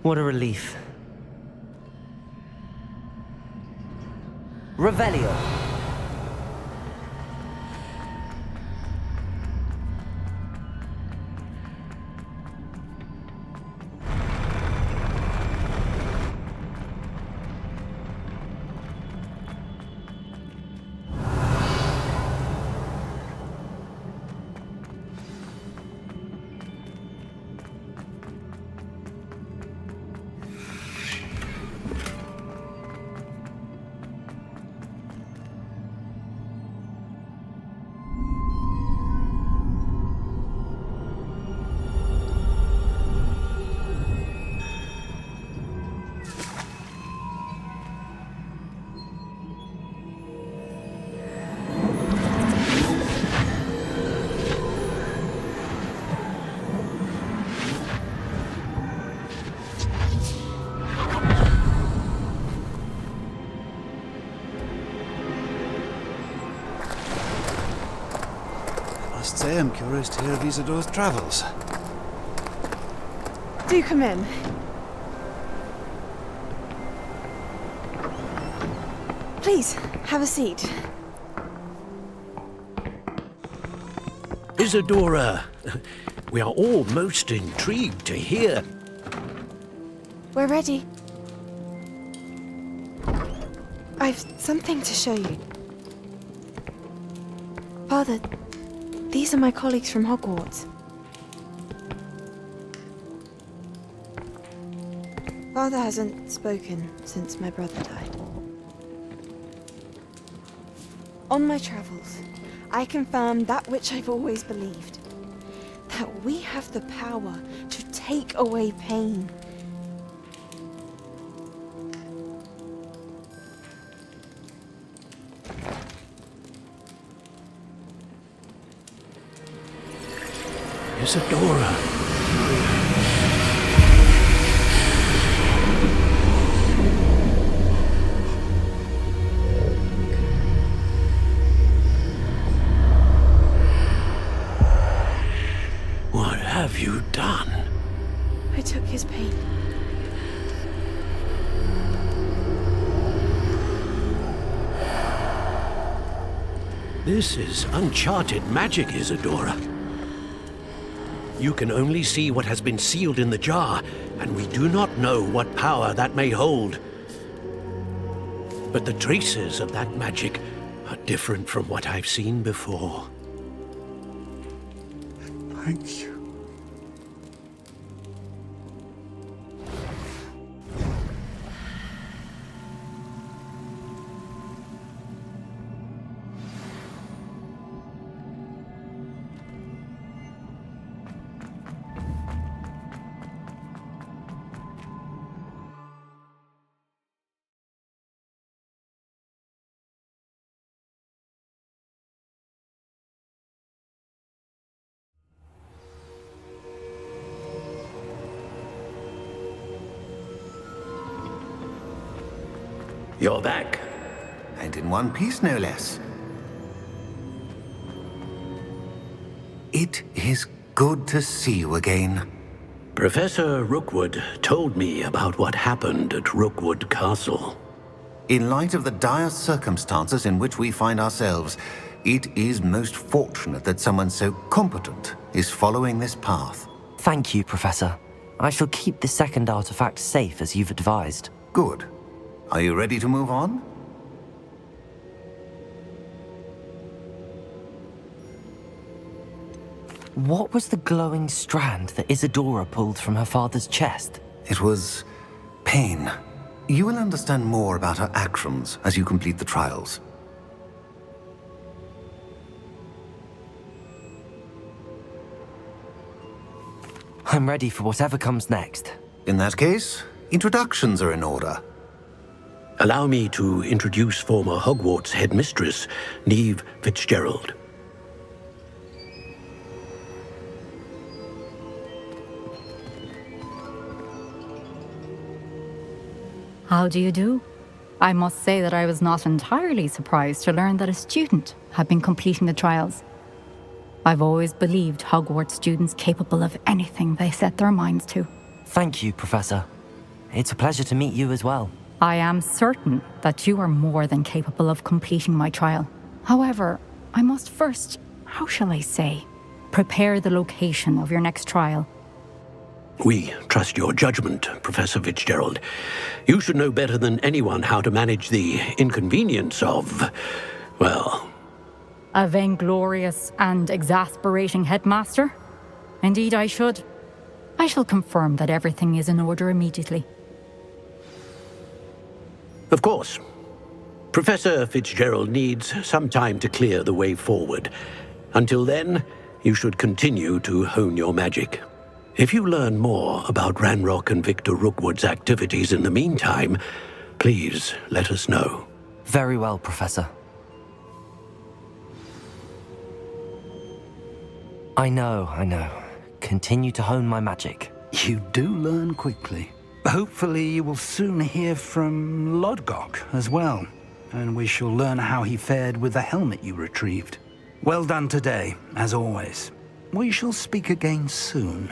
What a relief. Revelio. I am curious to hear of Isadora's travels. Do come in. Please, have a seat. Isadora, we are all most intrigued to hear. We're ready. I've something to show you. Father, these are my colleagues from Hogwarts. Father hasn't spoken since my brother died. On my travels, I confirmed that which I've always believed. That we have the power to take away pain. Isadora. What have you done? I took his pain. This is uncharted magic, Isadora. You can only see what has been sealed in the jar, and we do not know what power that may hold. But the traces of that magic are different from what I've seen before. Thank you. You're back. And in one piece, no less. It is good to see you again. Professor Rookwood told me about what happened at Rookwood Castle. In light of the dire circumstances in which we find ourselves, it is most fortunate that someone so competent is following this path. Thank you, Professor. I shall keep the second artifact safe as you've advised. Good. Are you ready to move on? What was the glowing strand that Isadora pulled from her father's chest? It was pain. You will understand more about her actions as you complete the trials. I'm ready for whatever comes next. In that case, introductions are in order. Allow me to introduce former Hogwarts headmistress, Neve Fitzgerald. How do you do? I must say that I was not entirely surprised to learn that a student had been completing the trials. I've always believed Hogwarts students capable of anything they set their minds to. Thank you, Professor. It's a pleasure to meet you as well. I am certain that you are more than capable of completing my trial. However, I must first, how shall I say, prepare the location of your next trial. We trust your judgment, Professor Fitzgerald. You should know better than anyone how to manage the inconvenience of, well... A vainglorious and exasperating headmaster? Indeed I should. I shall confirm that everything is in order immediately. Of course. Professor Fitzgerald needs some time to clear the way forward. Until then, you should continue to hone your magic. If you learn more about Ranrock and Victor Rookwood's activities in the meantime, please let us know. Very well, Professor. I know. Continue to hone my magic. You do learn quickly. Hopefully you will soon hear from Lodgok as well, and we shall learn how he fared with the helmet you retrieved. Well done today, as always. We shall speak again soon.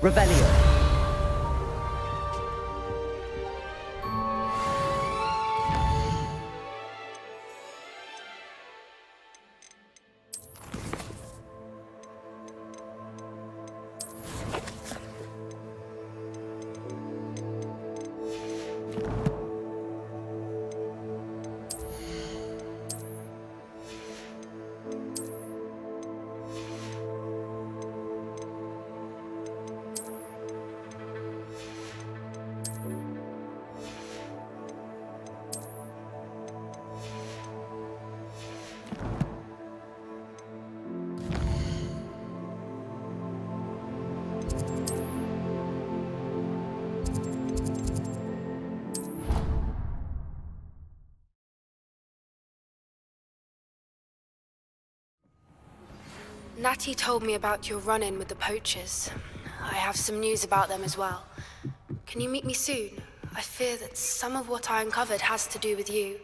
Revelio. Natty told me about your run-in with the poachers. I have some news about them as well. Can you meet me soon? I fear that some of what I uncovered has to do with you.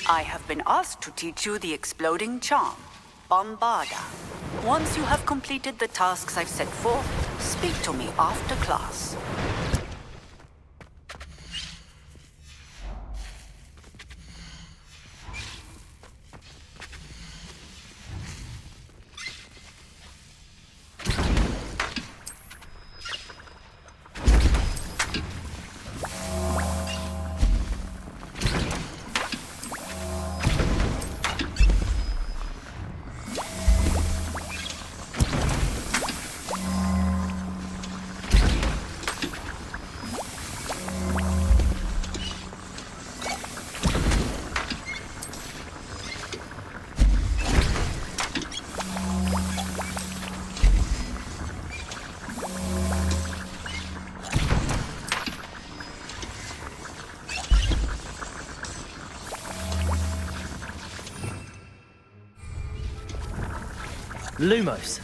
I have been asked to teach you the exploding charm, Bombarda. Once you have completed the tasks I've set forth, speak to me after class. Lumos.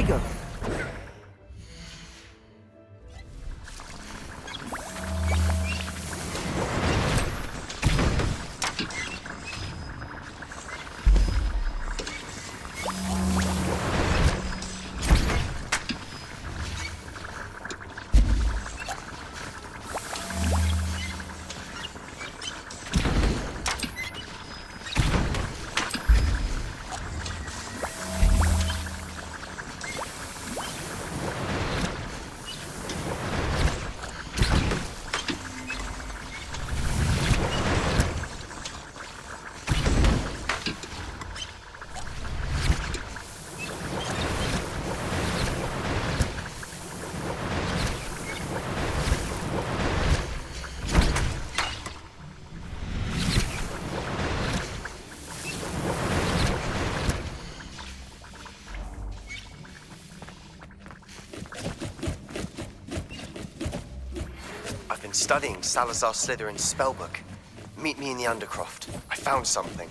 go. I've been studying Salazar Slytherin's spellbook. Meet me in the Undercroft. I found something.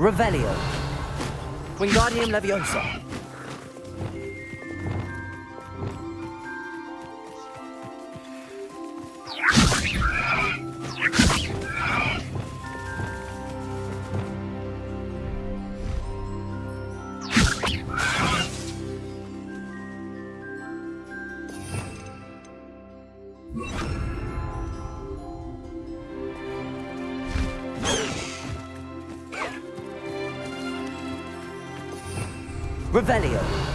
Revelio. Wingardium Leviosa. Revelio.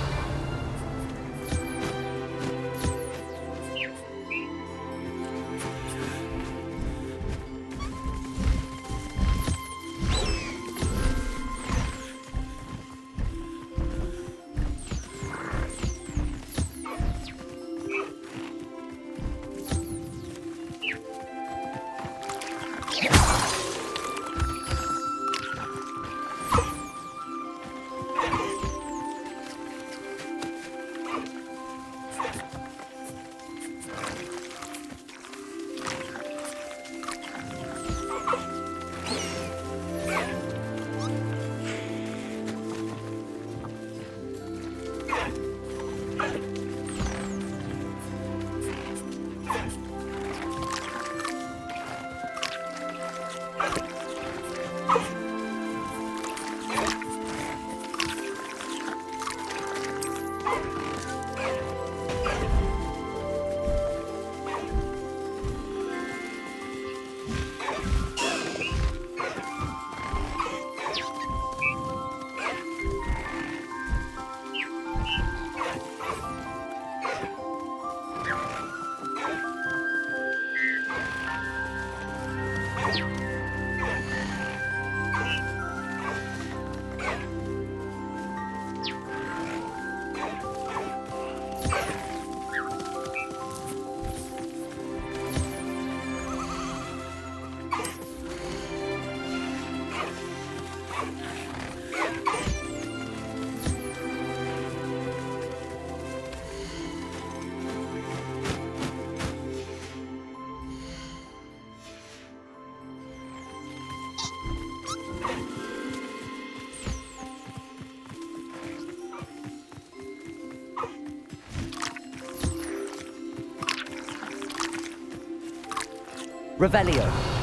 Revelio.